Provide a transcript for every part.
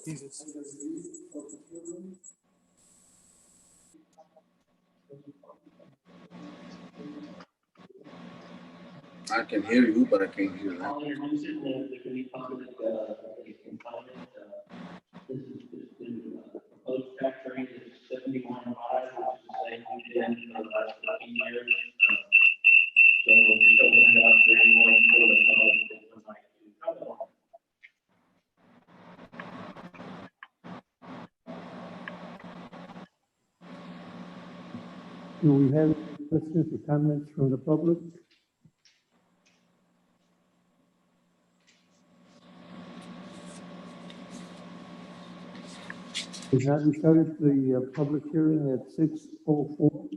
Jesus. I can hear you, but I can't hear that. I'll introduce it, and then there can be public, comment. This is the proposed tax rate is 71.5, which is the same we did for the last 15 years. So just open it up for anyone for the public that would like to comment on it. Do we have any questions or comments from the public? If not, we started the public hearing at 6:04.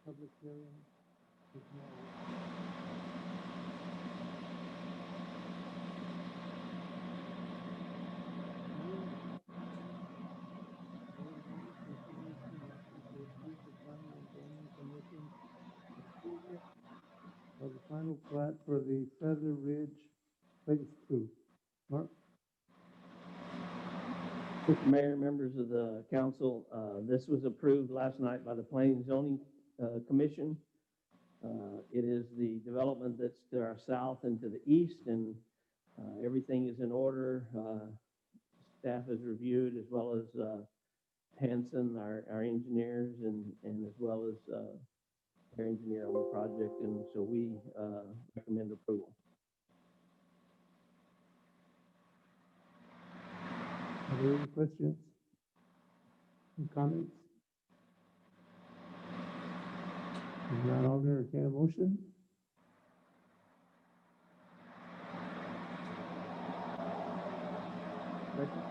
Public hearing is now. Of the final plat for the Feather Ridge Phase 2. Mark? Mr. Mayor, members of the council, this was approved last night by the Planning and Zoning Commission. It is the development that's to our south and to the east, and everything is in order. Staff has reviewed, as well as Hanson, our engineers, and as well as their engineer on the project, and so we recommend approval. Are there any questions and comments? If not, I'll entertain a motion. Second.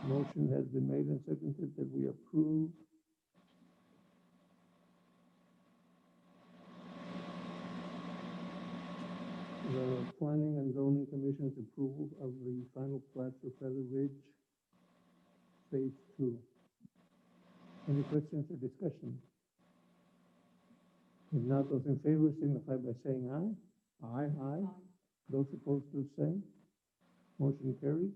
Motion has been made and seconded that we approve the Planning and Zoning Commission's approval of the final plat for Feather Ridge Phase 2. Any questions or discussion? If not, those in favor signify by saying aye. Aye, aye. Those opposed to say. Motion carries.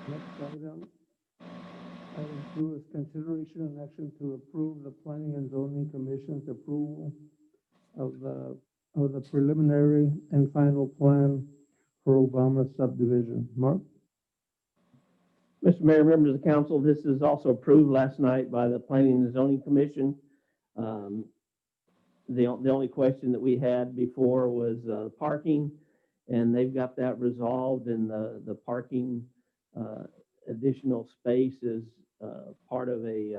Next item. Item 2 is consideration and action to approve the Planning and Zoning Commission's approval of the preliminary and final plan for Obama subdivision. Mark? Mr. Mayor, members of the council, this is also approved last night by the Planning and Zoning Commission. The only question that we had before was parking, and they've got that resolved, and the parking additional space is part of a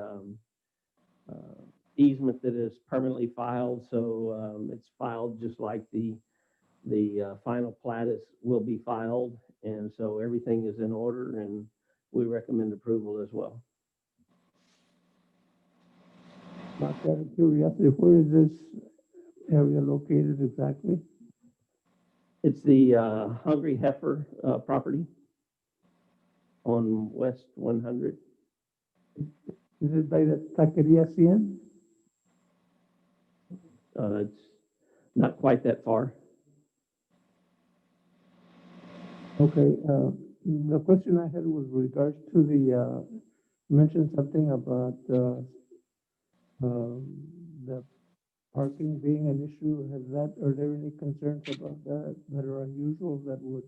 easement that is permanently filed, so it's filed just like the final plat will be filed, and so everything is in order, and we recommend approval as well. Mark, out of curiosity, where is this area located exactly? It's the Hungry Heifer property on West 100. Is it by the Taqueria Cien? It's not quite that far. Okay, the question I had was regards to the, you mentioned something about the parking being an issue. Are there any concerns about that are unusual that would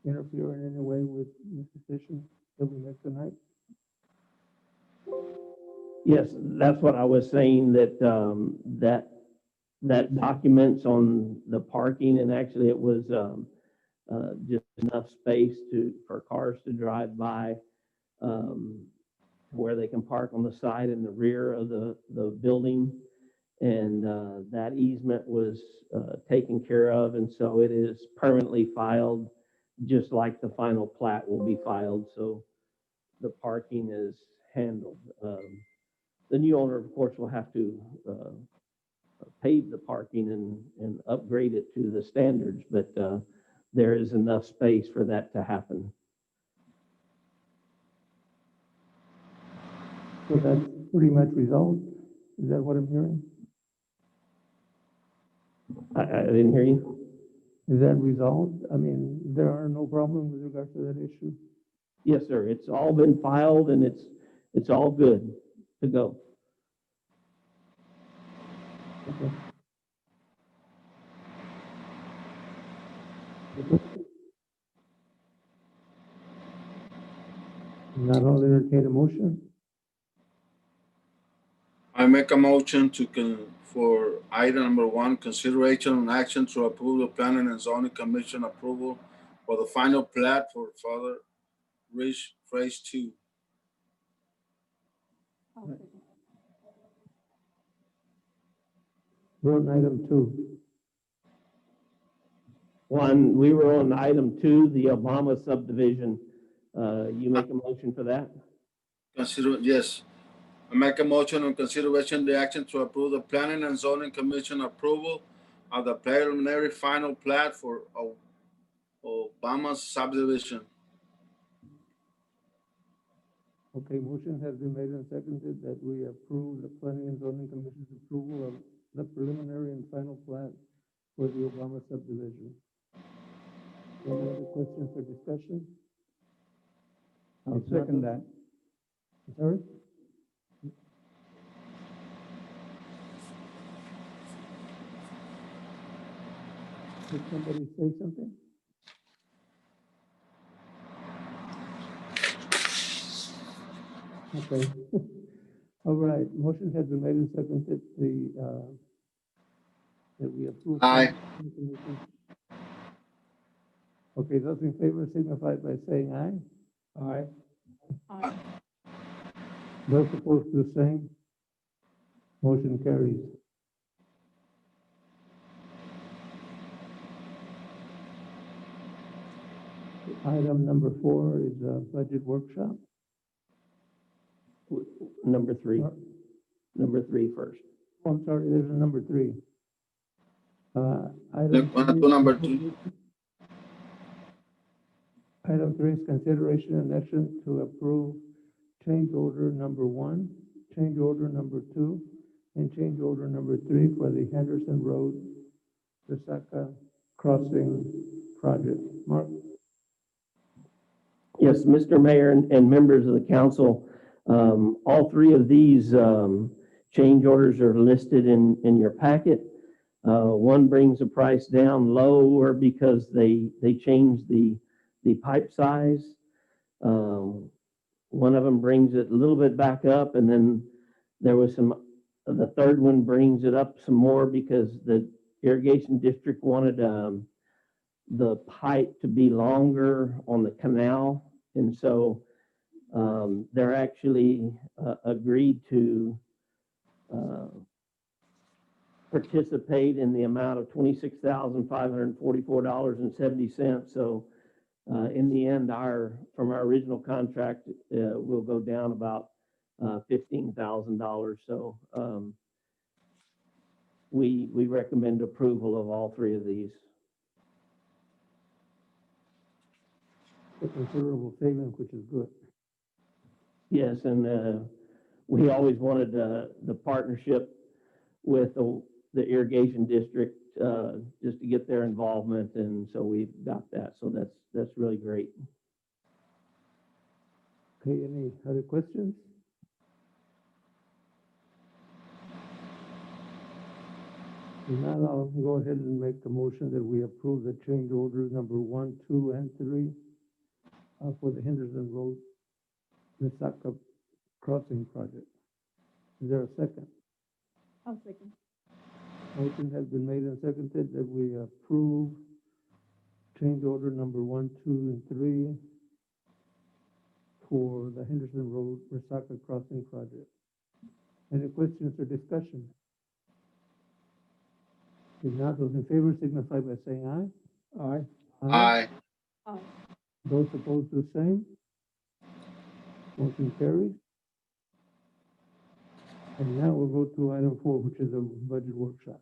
interfere in any way with the decision that we make tonight? Yes, that's what I was saying, that that documents on the parking, and actually it was just enough space for cars to drive by, where they can park on the side and the rear of the building. And that easement was taken care of, and so it is permanently filed, just like the final plat will be filed, so the parking is handled. The new owner, of course, will have to pave the parking and upgrade it to the standards, but there is enough space for that to happen. So that's pretty much resolved. Is that what I'm hearing? I didn't hear you. Is that resolved? I mean, there are no problems with regards to that issue? Yes, sir. It's all been filed and it's all good to go. Okay. Not all entertain a motion? I make a motion for item number 1, consideration and action to approve the planning and zoning commission approval for the final plat for Father Ridge Phase 2. We're on item 2. We were on item 2, the Obama subdivision. You make a motion for that? Yes. I make a motion on consideration the action to approve the planning and zoning commission approval of the preliminary final plat for Obama subdivision. Okay, motion has been made and seconded that we approve the planning and zoning commission's approval of the preliminary and final plat for the Obama subdivision. Any other questions or discussion? I'll second that. Sorry? Did somebody say something? Okay. All right, motion has been made and seconded, that we approve. Aye. Okay, those in favor signify by saying aye. Aye. Those opposed to the same. Motion carries. Item number 4 is a budget workshop. Number 3. Number 3 first. Oh, I'm sorry, there's a number 3. Number 2. Item 3 is consideration and action to approve change order number 1, change order number 2, and change order number 3 for the Henderson Road, Resaca Crossing project. Mark? Yes, Mr. Mayor and members of the council, all 3 of these change orders are listed in your packet. One brings the price down lower because they changed the pipe size. One of them brings it a little bit back up, and then there was the third one brings it up some more because the irrigation district wanted the pipe to be longer on the canal. And so they're actually agreed to participate in the amount of $26,544.70. So in the end, from our original contract, will go down about $15,000. So we recommend approval of all 3 of these. A considerable savings, which is good. Yes, and we always wanted the partnership with the irrigation district just to get their involvement, and so we got that. So that's really great. Okay, any other questions? If not, I'll go ahead and make the motion that we approve the change orders number 1, 2, and 3 for the Henderson Road, Resaca Crossing project. Is there a second? I'll second. Motion has been made and seconded that we approve change order number 1, 2, and 3 for the Henderson Road Resaca Crossing project. Any questions or discussion? If not, those in favor signify by saying aye. Aye. Aye. Aye. Those opposed to the same. Motion carries. And now we'll go to item 4, which is a budget workshop.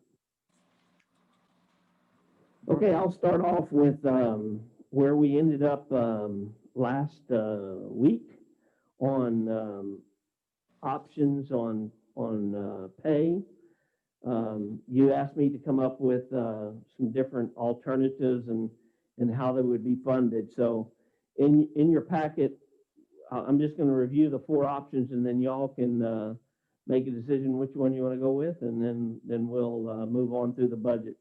Okay, I'll start off with where we ended up last week on options on pay. You asked me to come up with some different alternatives and how they would be funded. So in your packet, I'm just going to review the 4 options, and then y'all can make a decision which one you want to go with, and then we'll move on through the budget.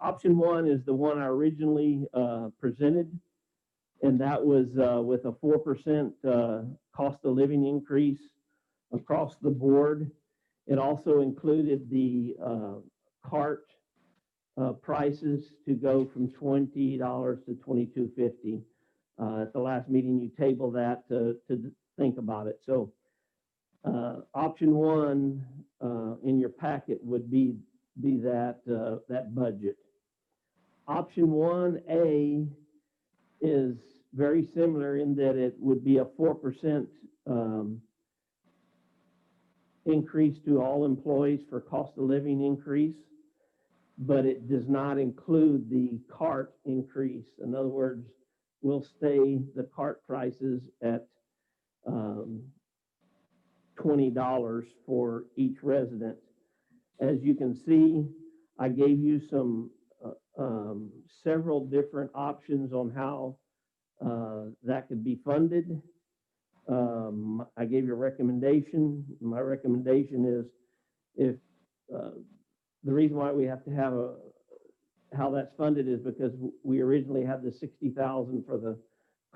Option 1 is the one I originally presented, and that was with a 4% cost of living increase across the board. It also included the cart prices to go from $20 to $22.50. At the last meeting, you tabled that to think about it. So option 1 in your packet would be that budget. Option 1A is very similar in that it would be a 4% increase to all employees for cost of living increase, but it does not include the cart increase. In other words, we'll stay the cart prices at $20 for each resident. As you can see, I gave you some several different options on how that could be funded. I gave you a recommendation. My recommendation is if the reason why we have to have how that's funded is because we originally had the $60,000 for the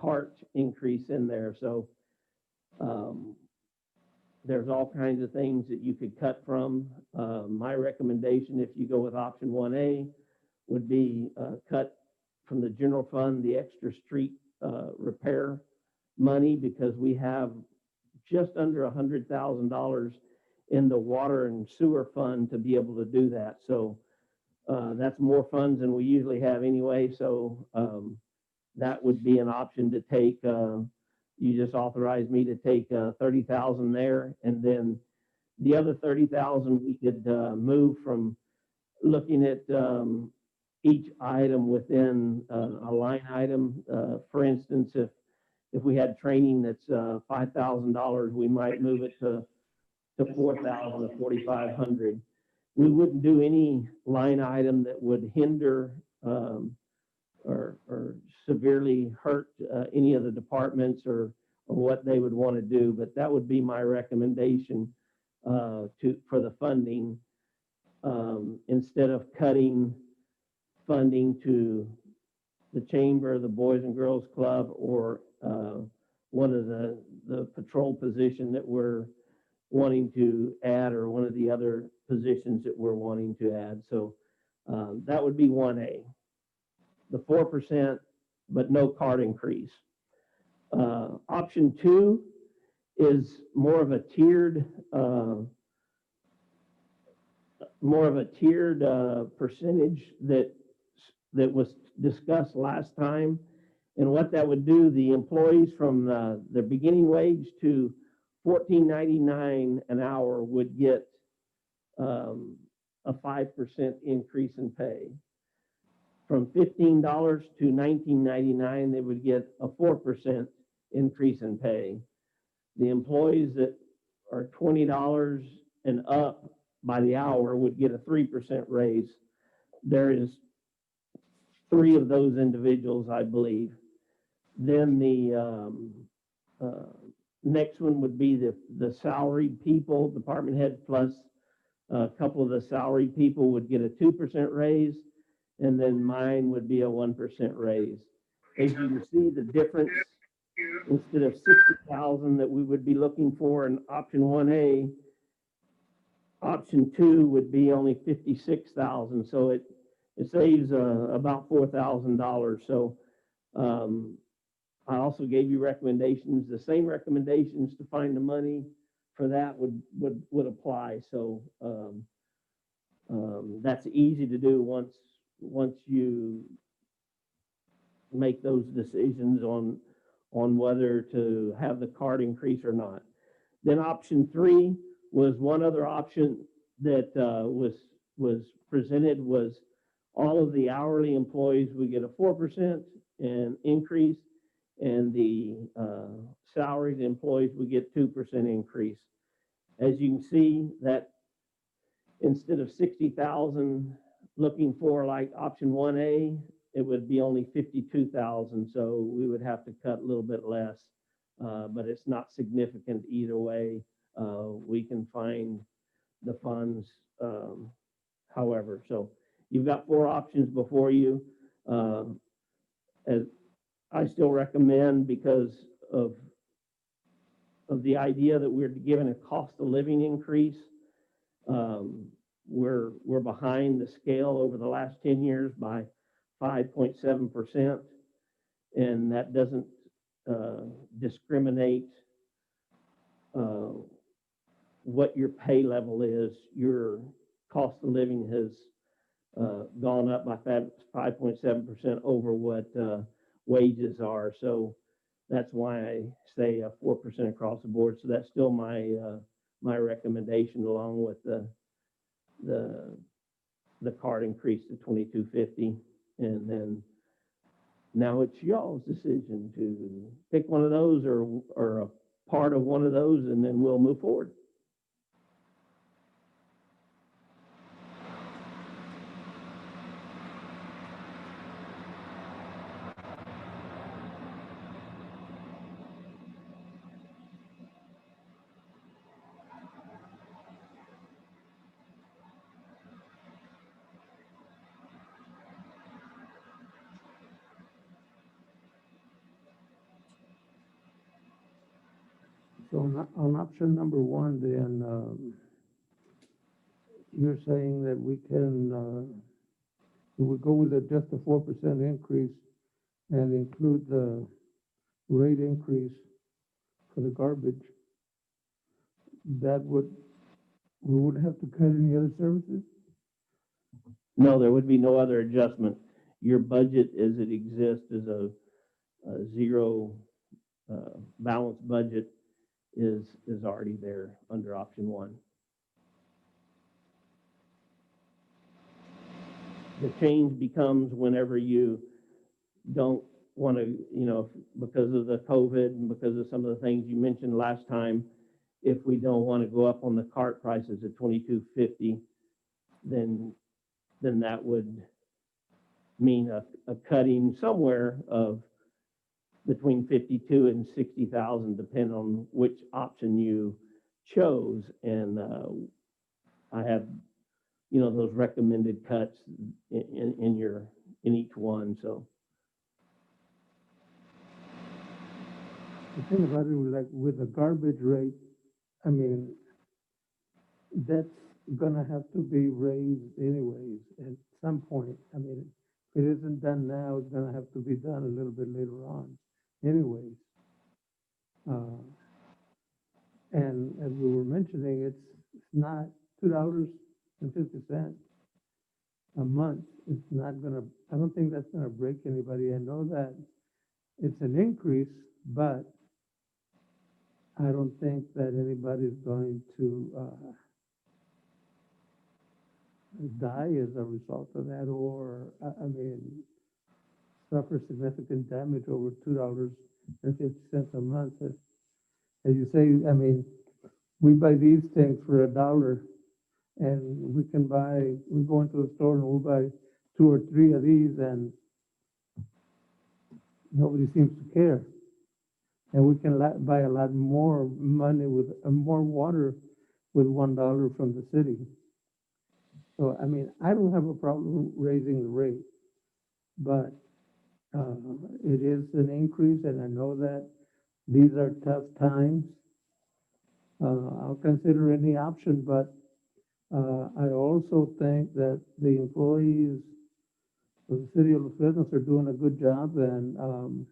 cart increase in there. So there's all kinds of things that you could cut from. My recommendation, if you go with option 1A, would be cut from the general fund, the extra street repair money, because we have just under $100,000 in the water and sewer fund to be able to do that. So that's more funds than we usually have anyway. So that would be an option to take. You just authorized me to take 30,000 there, and then the other 30,000 we could move from looking at each item within a line item. For instance, if we had training that's $5,000, we might move it to 4,000 or 4,500. We wouldn't do any line item that would hinder or severely hurt any of the departments or what they would want to do. But that would be my recommendation for the funding, instead of cutting funding to the chamber, the Boys and Girls Club, or one of the patrol position that we're wanting to add, or one of the other positions that we're wanting to add. So that would be 1A, the 4%, but no cart increase. Option 2 is more of a tiered percentage that was discussed last time. And what that would do, the employees from the beginning wage to $14.99 an hour would get a 5% increase in pay. From $15 to $19.99, they would get a 4% increase in pay. The employees that are $20 and up by the hour would get a 3% raise. There is 3 of those individuals, I believe. Then the next one would be the salaried people, department head plus a couple of the salaried people would get a 2% raise, and then mine would be a 1% raise. As you can see, the difference, instead of 60,000 that we would be looking for in option 1A, option 2 would be only 56,000. So it saves about $4,000. So I also gave you recommendations. The same recommendations to find the money for that would apply. So that's easy to do once you make those decisions on whether to have the cart increase or not. Then option 3 was one other option that was presented, was all of the hourly employees would get a 4% increase, and the salaried employees would get 2% increase. As you can see, that instead of 60,000 looking for like option 1A, it would be only 52,000. So we would have to cut a little bit less, but it's not significant either way. We can find the funds, however. So you've got 4 options before you. As I still recommend, because of the idea that we're given a cost of living increase. We're behind the scale over the last 10 years by 5.7%, and that doesn't discriminate what your pay level is. Your cost of living has gone up by 5.7% over what wages are. So that's why I say 4% across the board. So that's still my recommendation, along with the card increase to $22.50. And then now it's y'all's decision to pick one of those or a part of one of those, and then we'll move forward. So on option number 1, then, you're saying that we can, we go with just a 4% increase and include the rate increase for the garbage, we wouldn't have to cut any other services? No, there would be no other adjustment. Your budget as it exists is a zero balanced budget is already there under option 1. The change becomes whenever you don't want to, because of the COVID and because of some of the things you mentioned last time, if we don't want to go up on the cart prices at $22.50, then that would mean a cutting somewhere of between 52 and 60,000, depending on which option you chose. And I have, those recommended cuts in each one. So The thing about it, like with the garbage rate, I mean, that's gonna have to be raised anyways at some point. I mean, if it isn't done now, it's gonna have to be done a little bit later on anyways. And as we were mentioning, it's not $2.50 a month. It's not gonna, I don't think that's gonna break anybody. I know that it's an increase, but I don't think that anybody's going to die as a result of that, or, I mean, suffer significant damage over $2.50 a month. As you say, I mean, we buy these things for $1, and we go into the store and we'll buy 2 or 3 of these, and nobody seems to care. And we can buy a lot more money with more water with $1 from the city. So, I mean, I don't have a problem raising the rate, but it is an increase, and I know that these are tough times. I'll consider any option, but I also think that the employees of the city of Los Fresnos are doing a good job, and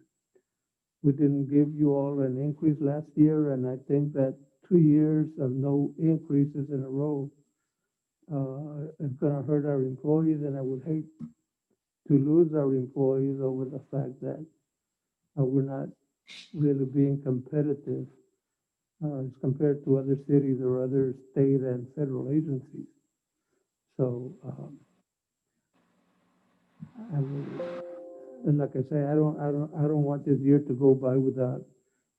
we didn't give you all an increase last year, and I think that 2 years of no increases in a row is going to hurt our employees, and I would hate to lose our employees over the fact that we're not really being competitive as compared to other cities or other state and federal agencies. So, I mean, and like I say, I don't want this year to go by without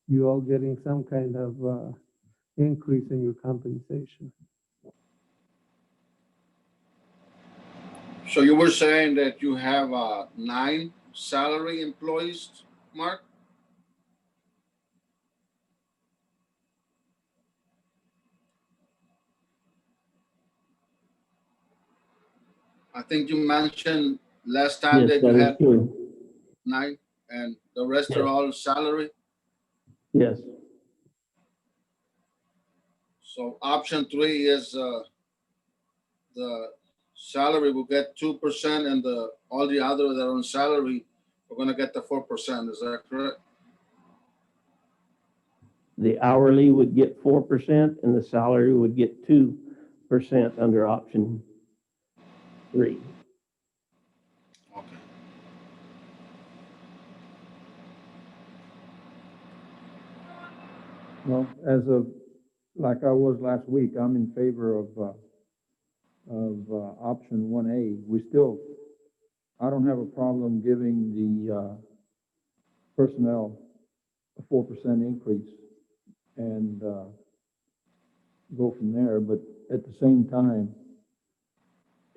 you all getting some kind of increase in your compensation. So you were saying that you have 9 salary employees, Mark? I think you mentioned last time Yes, that you that is had true. 9 and the rest are Yes. all salary. Yes, So option 3 is the salary will get 2% and all the other that are on salary are gonna get the 4%. Is that correct? the hourly would get 4% and the salary would get 2% under option 3. Okay. Well, as of, like I was last week, I'm in favor of option 1A. I don't have a problem giving the personnel a 4% increase and go from there. But at the same time,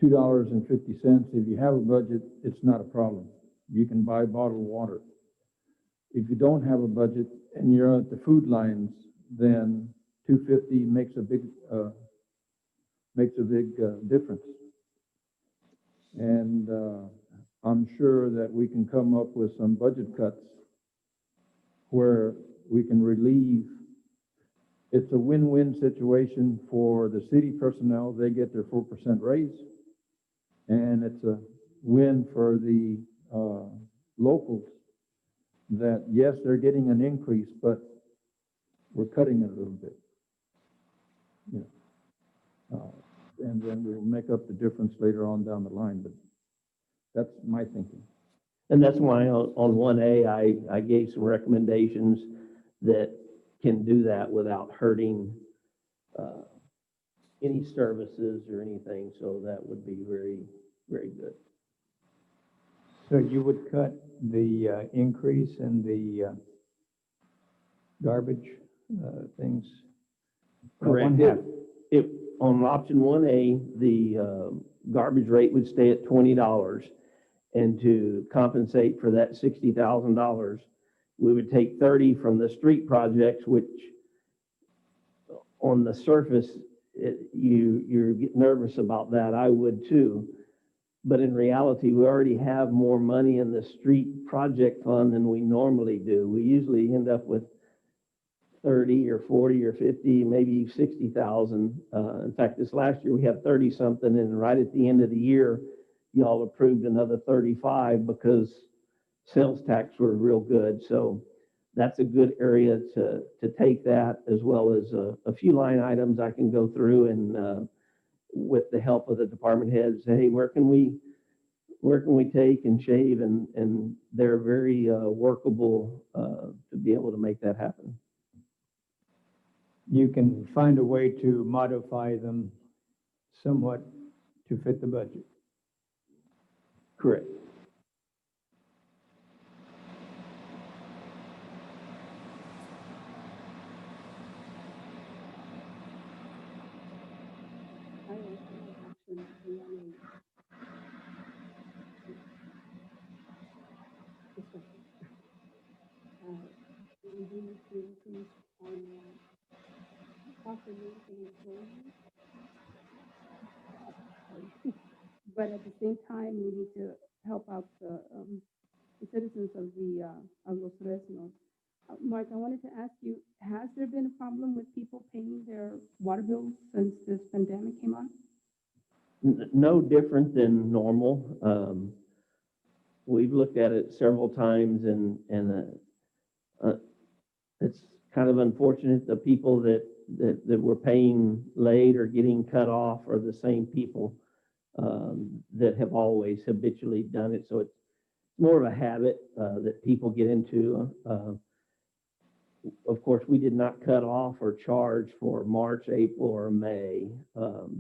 $2.50, if you have a budget, it's not a problem. You can buy bottled water. If you don't have a budget and you're at the food lines, then $2.50 makes a big difference. And I'm sure that we can come up with some budget cuts where we can relieve. It's a win-win situation for the city personnel. They get their 4% raise. And it's a win for the locals that, yes, they're getting an increase, but we're cutting it a little bit. You know, and then we'll make up the difference later on down the line, but that's my thinking. And that's why on 1A, I gave some recommendations that can do that without hurting any services or anything. So that would be very, very good. So you would cut the increase in the garbage things? Correct. One half. If on option 1A, the garbage rate would stay at $20. And to compensate for that $60,000, we would take 30 from the street projects, which on the surface, you get nervous about that. I would too. But in reality, we already have more money in the street project fund than we normally do. We usually end up with 30 or 40 or 50, maybe 60,000. In fact, this last year we had 30 something, and right at the end of the year, y'all approved another 35 because sales tax were real good. So that's a good area to take that, as well as a few line items I can go through and with the help of the department heads, say, hey, where can we take and shave? And they're very workable to be able to make that happen. You can find a way to modify them somewhat to fit the budget. Correct. I also have option 1A. This one. We do need to increase on cost of living employees. But at the same time, we need to help out the citizens of Los Fresnos. Mark, I wanted to ask you, has there been a problem with people paying their water bills since this pandemic came on? No different than normal. We've looked at it several times, and it's kind of unfortunate. The people that were paying late or getting cut off are the same people that have always habitually done it. So it's more of a habit that people get into. Of course, we did not cut off or charge for March, April, or May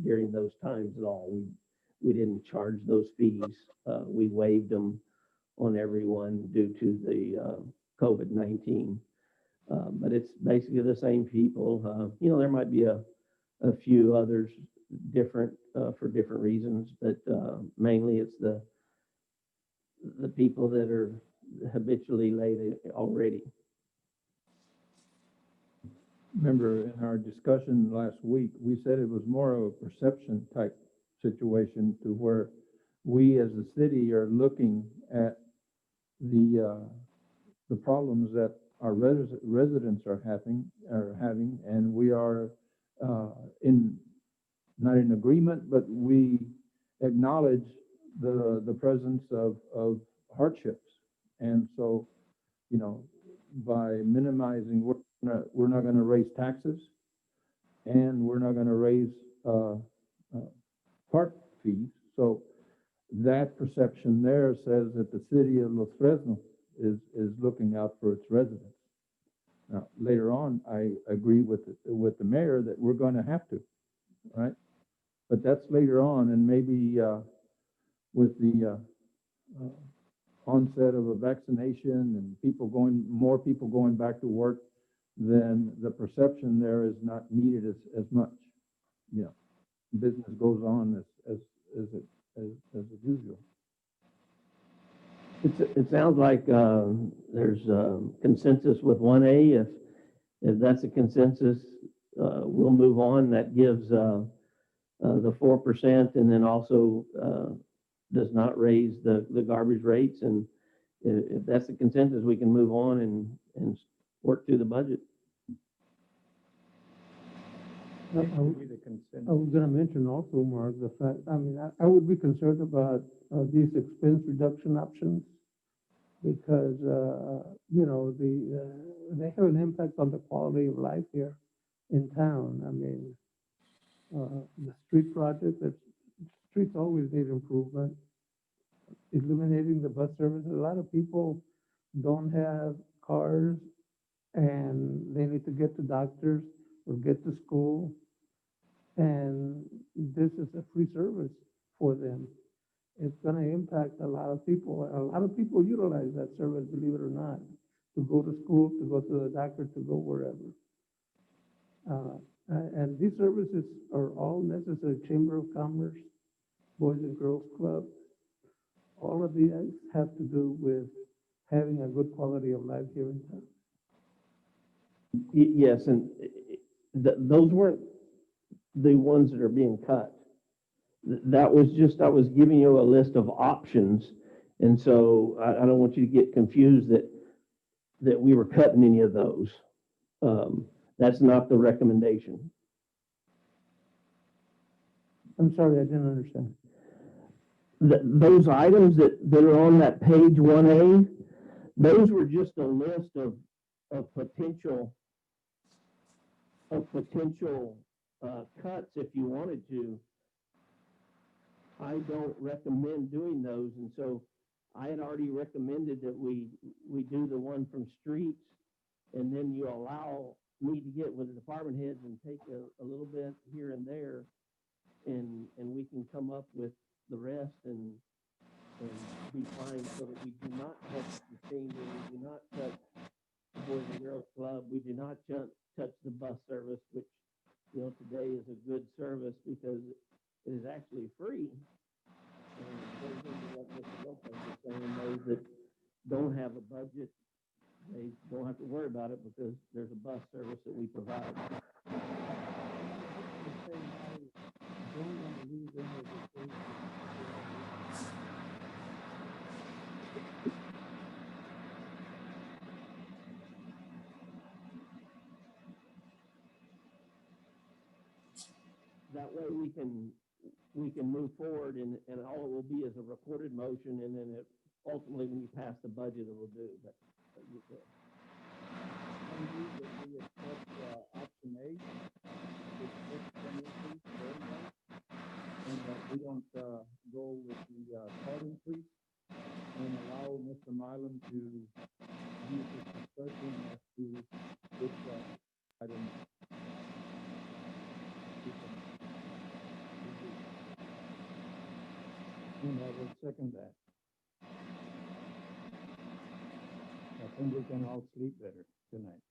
during those times at all. We didn't charge those fees. We waived them on everyone due to the COVID-19. But it's basically the same people. You know, there might be a few others different, for different reasons, but, mainly it's the people that are habitually late already. Remember in our discussion last week, we said it was more of a perception type situation to where we as a city are looking at the problems that our residents are having, and we are not in agreement, but we acknowledge the presence of hardships. And so, you know, by minimizing, we're not gonna raise taxes, and we're not gonna raise park fees. So that perception there says that the city of Los Fresnos is looking out for its residents. Now, later on, I agree with the mayor that we're gonna have to, right? But that's later on, and maybe with the onset of a vaccination and more people going back to work, then the perception there is not needed as much. You know, business goes on as usual. It sounds like there's consensus with 1A. If that's a consensus, we'll move on. That gives the 4%, and then also does not raise the garbage rates. And if that's the consensus, we can move on and work through the budget. I was gonna mention also, Mark, the fact, I mean, I would be concerned about these expense reduction options because, you know, they have an impact on the quality of life here in town. I mean, the street project, streets always need improvement. Eliminating the bus service, a lot of people don't have cars and they need to get to doctors or get to school. And this is a free service for them. It's gonna impact a lot of people. A lot of people utilize that service, believe it or not, to go to school, to go to the doctor, to go wherever. And these services are all necessary. Chamber of Commerce, Boys and Girls Club, all of these have to do with having a good quality of life here in town. Yes, and those weren't the ones that are being cut. That was just, I was giving you a list of options. And so I don't want you to get confused that we were cutting any of those. That's not the recommendation. I'm sorry, I didn't understand. Those items that are on that page 1A, those were just a list of potential cuts if you wanted to. I don't recommend doing those, and so I had already recommended that we do the one from streets, and then you allow me to get with the department heads and take a little bit here and there, and we can come up with the rest and be fine, so that we do not touch the senior, we do not touch the Boys and Girls Club, we do not touch the bus service, which, you know, today is a good service because it is actually free. And goes into what Mr. Lopez was saying, those that don't have a budget, they don't have to worry about it because there's a bus service that we provide. That way we can move forward, and all it will be is a recorded motion, and then ultimately when you pass the budget, it will do. But you could. I move that we accept option A, which is 10 increase for everybody, and that we don't go with the part increase, and allow Mr. Milam to use his discretion as to which item. And I will second that. I think we can all sleep better tonight.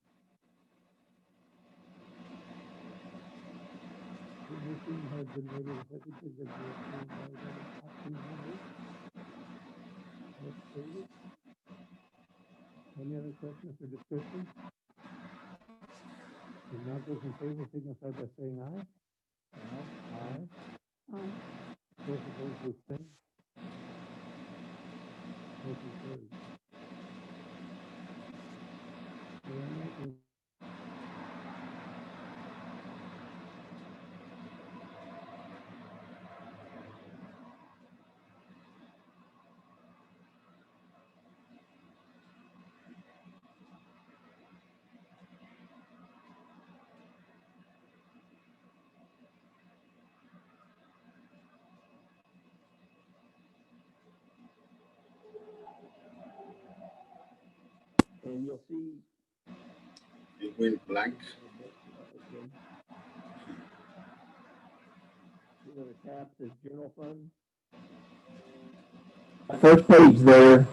motion has been made and seconded that we approve item option number as stated. Any other questions or discussion? If not, those in favor signify by saying aye. Aye. Those opposed will abstain. Motion carries. And you'll see. It went blank. See where the tab says general fund? First page there,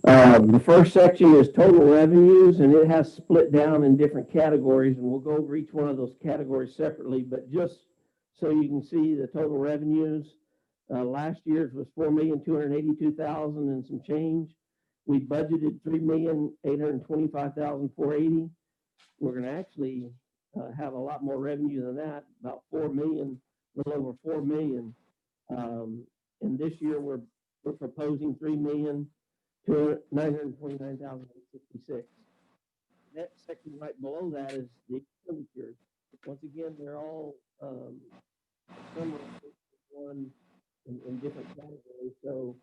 the first section is total revenues, and it has split down in different categories, and we'll go over each one of those categories separately, but just so you can see the total revenues, last year's was 4,282,000 and some change. We budgeted 3,825,480. We're going to actually have a lot more revenue than that, about 4 million, a little over 4 million. And this year we're proposing 3,929,866. That section right below that is the expenditures. Once again, they're all one in different categories. So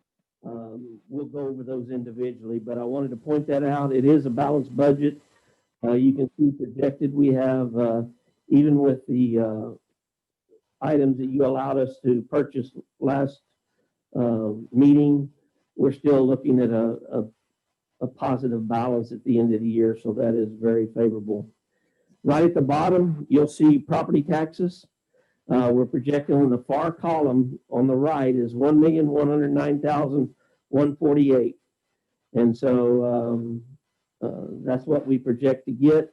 we'll go over those individually, but I wanted to point that out. It is a balanced budget. You can see projected. We have, even with the items that you allowed us to purchase last meeting, we're still looking at a positive balance at the end of the year. So that is very favorable. Right at the bottom, you'll see property taxes. We're projecting on the far column on the right is 1,109,148. And so that's what we project to get.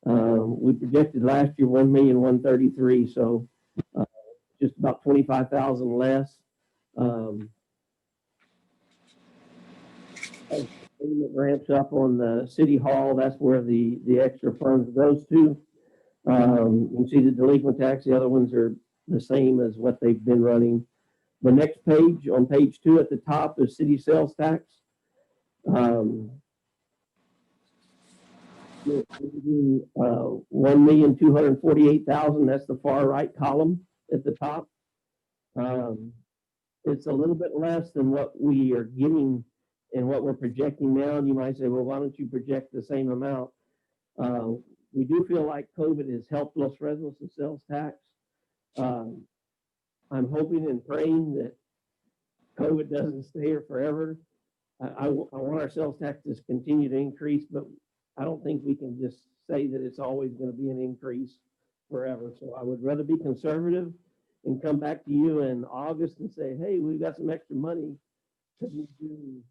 We projected last year 1,133,000, so just about 25,000 less. As payment ramps up on the city hall, that's where the extra funds goes to. You can see the delinquent tax, the other ones are the same as what they've been running. The next page, on page 2 at the top, is city sales tax. 1,248,000, that's the far right column at the top. It's a little bit less than what we are getting and what we're projecting now. And you might say, well, why don't you project the same amount? We do feel like COVID has helped Los Fresnos with sales tax. I'm hoping and praying that COVID doesn't stay here forever. I want our sales taxes to continue to increase, but I don't think we can just say that it's always going to be an increase forever. So I would rather be conservative and come back to you in August and say, hey, we've got some extra money. Could we do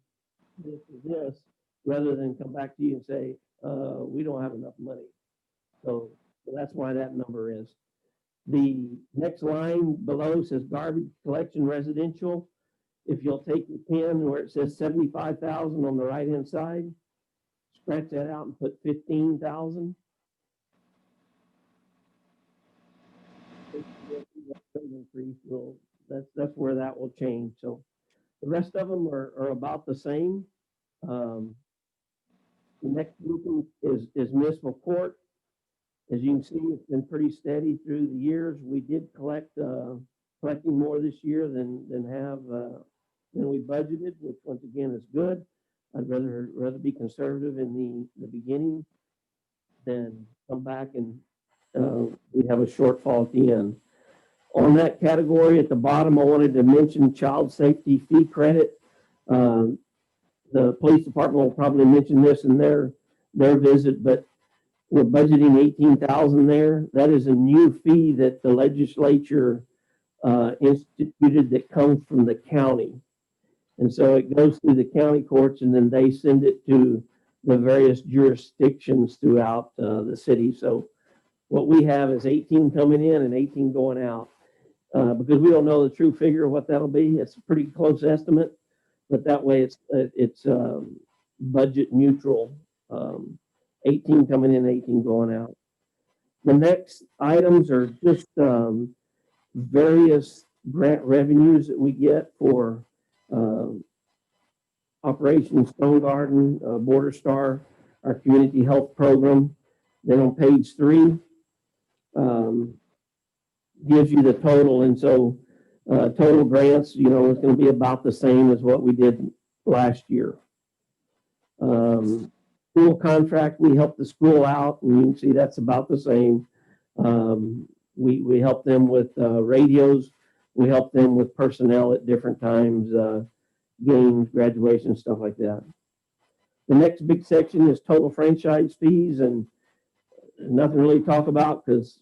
this or this, rather than come back to you and say, we don't have enough money. So that's why that number is. The next line below says garbage collection residential. If you'll take your pen where it says 75,000 on the right-hand side, scratch that out and put 15,000. Increase will, that's where that will change. So the rest of them are about the same. The next grouping is municipal court. As you can see, it's been pretty steady through the years. We did collecting more this year than we budgeted, which once again is good. I'd rather be conservative in the beginning than come back and we have a shortfall at the end. On that category at the bottom, I wanted to mention child safety fee credit. The police department will probably mention this in their visit, but we're budgeting 18,000 there. That is a new fee that the legislature instituted that comes from the county. And so it goes through the county courts and then they send it to the various jurisdictions throughout the city. So What we have is 18 coming in and 18 going out. Because we don't know the true figure of what that'll be. It's a pretty close estimate, but that way it's budget neutral. 18 coming in, 18 going out. The next items are just various grant revenues that we get for Operation Stone Garden, Border Star, our community health program. Then on page 3, gives you the total. And so total grants, is going to be about the same as what we did last year. School contract, we helped the school out, and you can see that's about the same. We help them with radios. We help them with personnel at different times, games, graduation, stuff like that. The next big section is total franchise fees, and nothing really to talk about because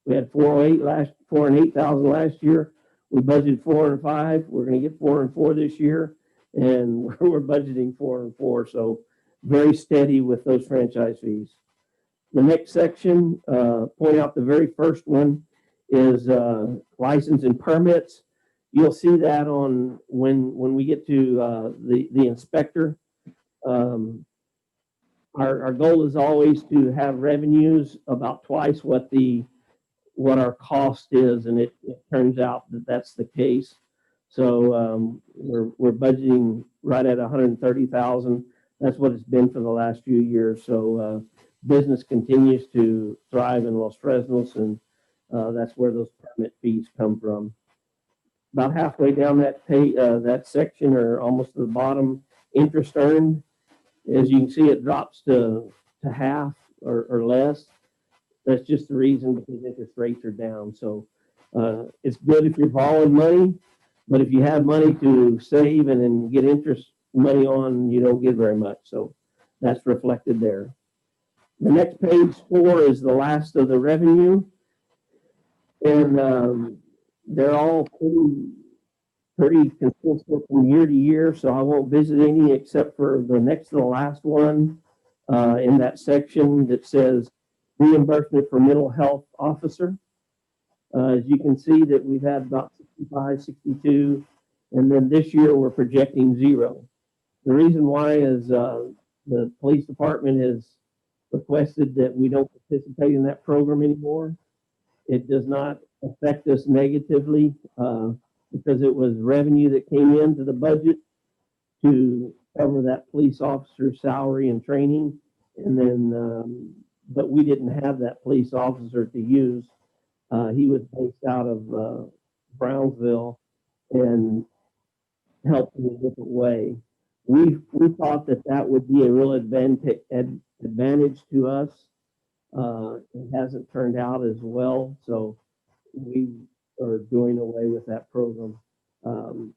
we had 408,000 last year. We budgeted 405. We're going to get 404 this year, and we're budgeting 404. So very steady with those franchise fees. The next section, point out the very first one is license and permits. You'll see that on when we get to the inspector. Our goal is always to have revenues about twice what our cost is, and it turns out that that's the case. So we're budgeting right at 130,000. That's what it's been for the last few years. So business continues to thrive in Los Fresnos, and that's where those permit fees come from. About halfway down that section, or almost to the bottom, interest earned. As you can see, it drops to half or less. That's just the reason, because interest rates are down. So it's good if you're borrowing money, but if you have money to save and then get interest money on, you don't get very much. So that's reflected there. The next page 4 is the last of the revenue, and they're all pretty consistent from year to year. So I won't visit any except for the next to the last one in that section that says reimbursement for mental health officer. As you can see that we've had about 65, 62, and then this year we're projecting 0. The reason why is the police department has requested that we don't participate in that program anymore. It does not affect us negatively because it was revenue that came into the budget to cover that police officer's salary and training. And then, but we didn't have that police officer to use. He was based out of Brownsville and helped in a different way. We thought that would be a real advantage to us. It hasn't turned out as well, so we are doing away with that program. That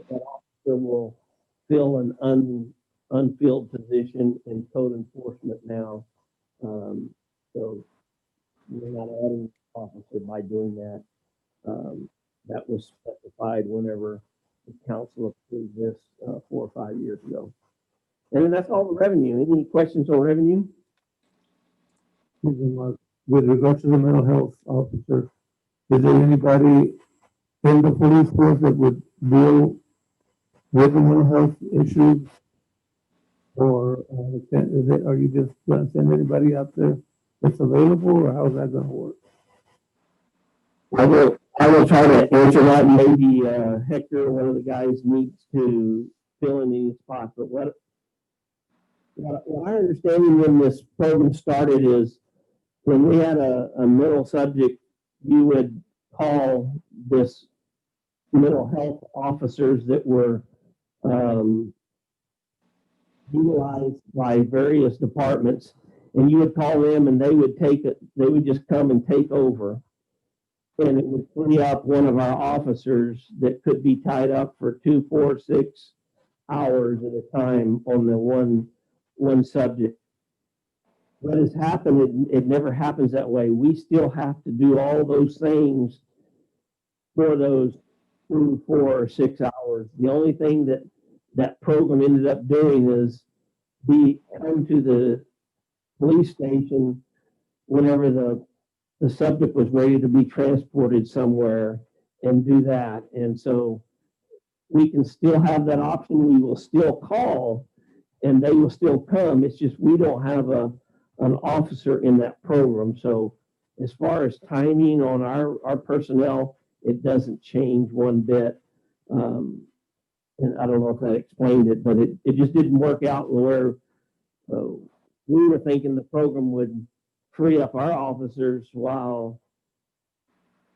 officer will fill an unfilled position in code enforcement now. So we're not adding an officer by doing that. That was specified whenever the council approved this 4 or 5 years ago. And then that's all the revenue. Any questions on revenue? With regard to the mental health officer, is there anybody in the police force that would deal with the mental health issues? Or are you just going to send anybody out there that's available, or how's that going to work? I will try to answer that. Maybe Hector, one of the guys, needs to fill in any spots. But what I understand when this program started is when we had a mental subject, you would call this mental health officers that were utilized by various departments, and you would call them and they would just come and take over. And it would free up one of our officers that could be tied up for 2, 4, 6 hours at a time on the one subject. What has happened, it never happens that way. We still have to do all those things for those 2, 4, or 6 hours. The only thing that program ended up doing is we come to the police station whenever the subject was ready to be transported somewhere and do that. And so we can still have that option. We will still call and they will still come. It's just we don't have an officer in that program. So as far as timing on our personnel, it doesn't change one bit. And I don't know if that explained it, but it just didn't work out where we were thinking the program would free up our officers while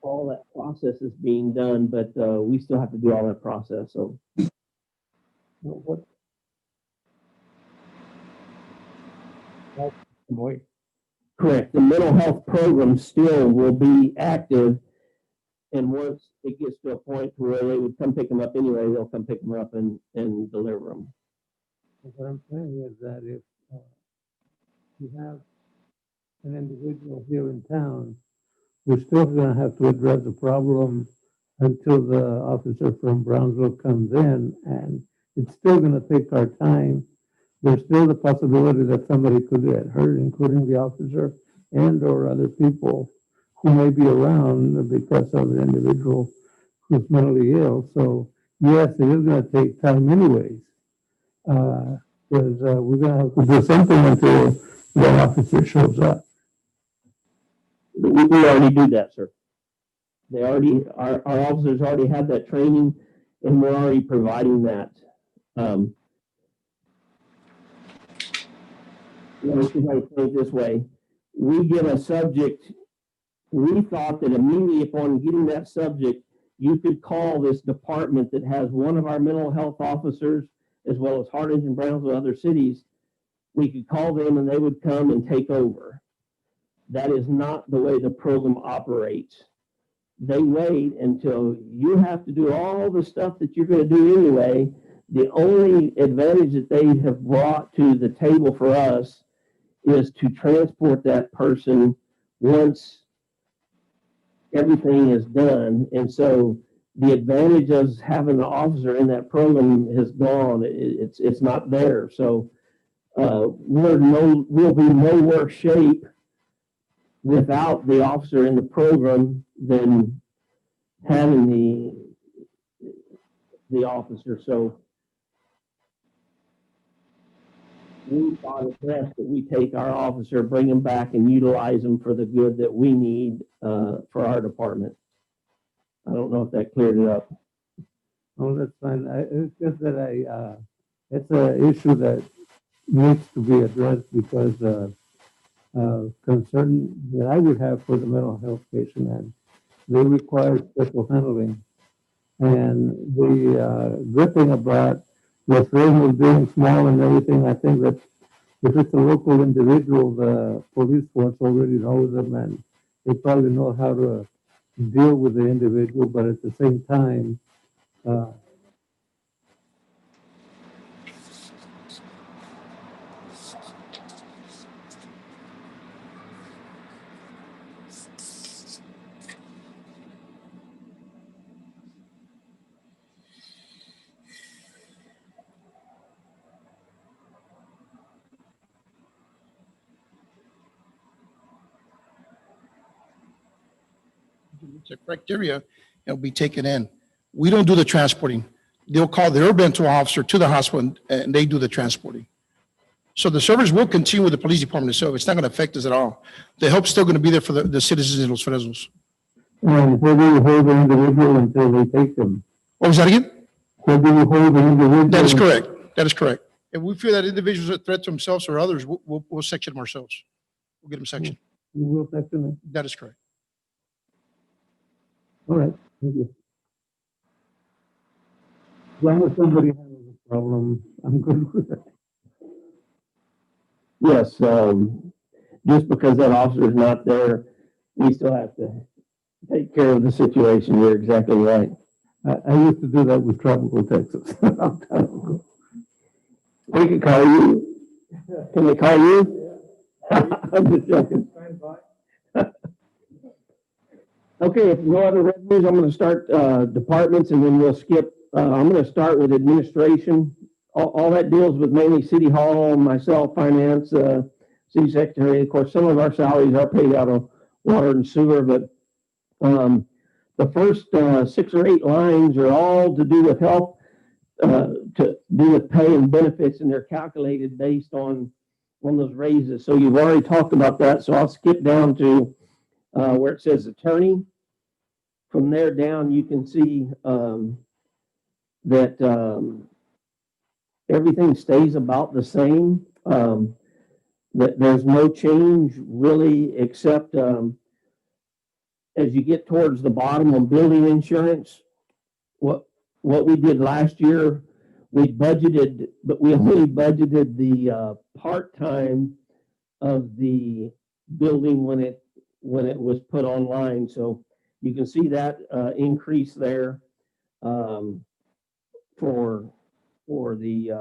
all that process is being done, but we still have to do all that process. So What, correct. The mental health program still will be active. And once it gets to a point where they would come pick them up anyway, they'll come pick them up and deliver them. what I'm saying is that if you have an individual here in town, we're still gonna have to address the problem until the officer from Brownsville comes in, and it's still gonna take our time. There's still the possibility that somebody could get hurt, including the officer and or other people who may be around because of the individual who's mentally ill. So yes, it is gonna take time anyways. Because we're gonna have to do something until the officer shows up. We already do that, sir. They already, our officers already have that training and we're already providing that. Let me see if I can put it this way. We get a subject, we thought that immediately upon getting that subject, you could call this department that has one of our mental health officers, as well as Hardin and Brownsville, other cities. We could call them and they would come and take over. That is not the way the program operates. They wait until you have to do all the stuff that you're going to do anyway. The only advantage that they have brought to the table for us is to transport that person once everything is done. And so the advantage of having an officer in that program has gone. It's not there. So we'll be no worse shape without the officer in the program than having the officer. So we thought it best that we take our officer, bring him back and utilize him for the good that we need for our department. I don't know if that cleared it up. Oh, that's fine. It's just that it's an issue that needs to be addressed because concern that I would have for the mental health patient, and they require special handling. And the good thing about Los Fresnos being small and everything, I think that if it's a local individual, the police force already knows them and they probably know how to deal with the individual, but at the same time, the criteria that will be taken in. We don't do the transporting. They'll call their mental officer to the hospital and they do the transporting. So the service will continue with the police department itself. It's not going to affect us at all. The help's still going to be there for the citizens in Los Fresnos. and where do you hold the individual until they take them? What was that again? Where do you hold the individual? That is correct. That is correct. If we feel that individuals are a threat to themselves or others, we'll section them ourselves. We'll get them sectioned. You will section them? That is correct. All right, thank you. As long as somebody handles the problem, I'm good with it. Yes, just because that officer is not there, we still have to take care of the situation. You're exactly right. I used to do that with Tropical Texas. A long time ago. We can call you. Can they call you? I'm just joking. Okay, if no other revenues, I'm going to start departments and then we'll skip. I'm going to start with administration. All that deals with mainly City Hall, myself, finance. city secretary. Of course, some of our salaries are paid out of water and sewer, but the first 6 or 8 lines are all to do with health, to do with pay and benefits, and they're calculated based on those raises. So you've already talked about that. So I'll skip down to where it says attorney. From there down, you can see that everything stays about the same. That there's no change really, except as you get towards the bottom on building insurance. What we did last year, we budgeted, but we only budgeted the part-time of the building when it was put online. So you can see that increase there for the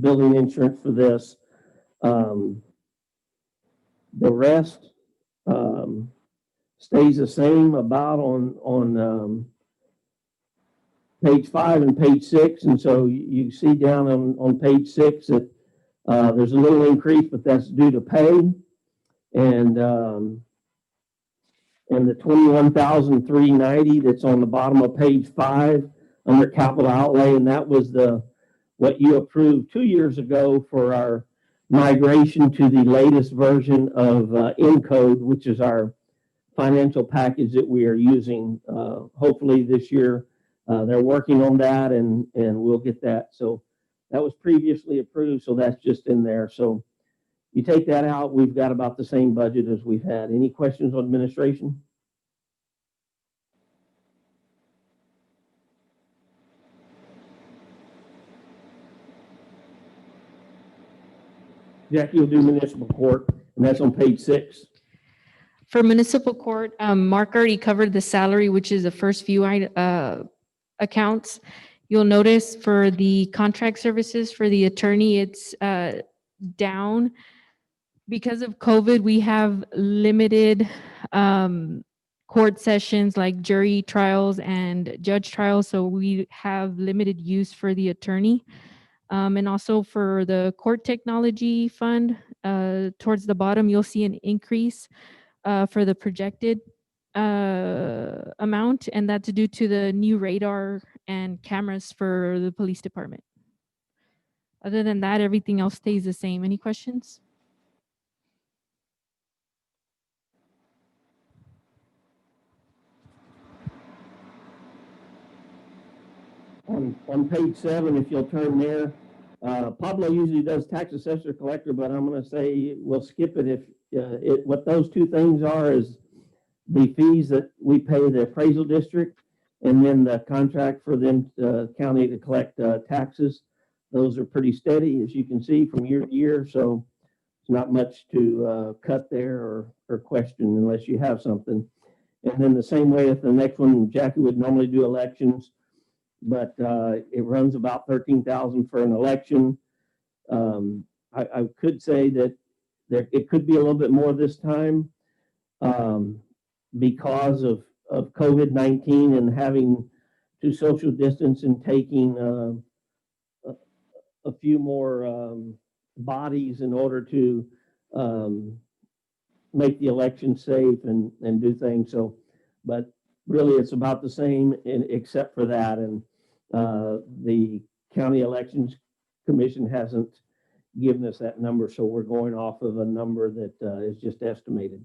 building insurance for this. The rest stays the same about on page 5 and page 6. And so you see down on page 6 that there's a little increase, but that's due to pay. And the $21,390 that's on the bottom of page 5 under capital outlay, and that was what you approved 2 years ago for our migration to the latest version of Encode, which is our financial package that we are using. Hopefully this year, they're working on that, and we'll get that. So that was previously approved, so that's just in there. So you take that out, we've got about the same budget as we've had. Any questions on administration? Jackie will do municipal court, and that's on page 6. For municipal court, Mark already covered the salary, which is the first few accounts. You'll notice for the contract services for the attorney, it's down. Because of COVID, we have limited court sessions like jury trials and judge trials, so we have limited use for the attorney. And also for the court technology fund, towards the bottom, you'll see an increase for the projected amount, and that's due to the new radar and cameras for the police department. Other than that, everything else stays the same. Any questions? On page 7, if you'll turn there, Pablo usually does tax assessor collector, but I'm going to say we'll skip it. If what those two things are is the fees that we pay the appraisal district, and then the contract for them county to collect taxes. Those are pretty steady, as you can see, from year to year. So it's not much to cut there or question unless you have something. And then the same way with the next one, Jackie would normally do elections, but it runs about $13,000 for an election. I could say that it could be a little bit more this time because of COVID-19 and having to social distance and taking a few more bodies in order to make the election safe and do things. So, but really it's about the same except for that. And the county elections commission hasn't given us that number. So we're going off of a number that is just estimated.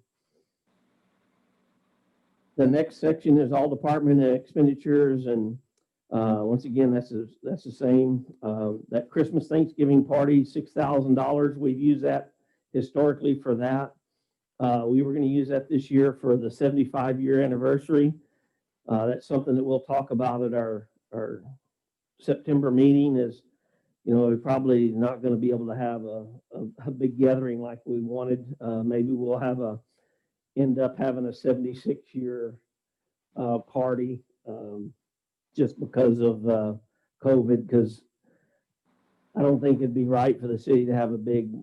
The next section is all department expenditures, and once again, that's the same. That Christmas Thanksgiving party, $6,000. We've used that historically for that. We were going to use that this year for the 75-year anniversary. That's something that we'll talk about at our September meeting. Is we're probably not going to be able to have a big gathering like we wanted. Maybe we'll end up having a 76-year party just because of COVID, because I don't think it'd be right for the city to have a big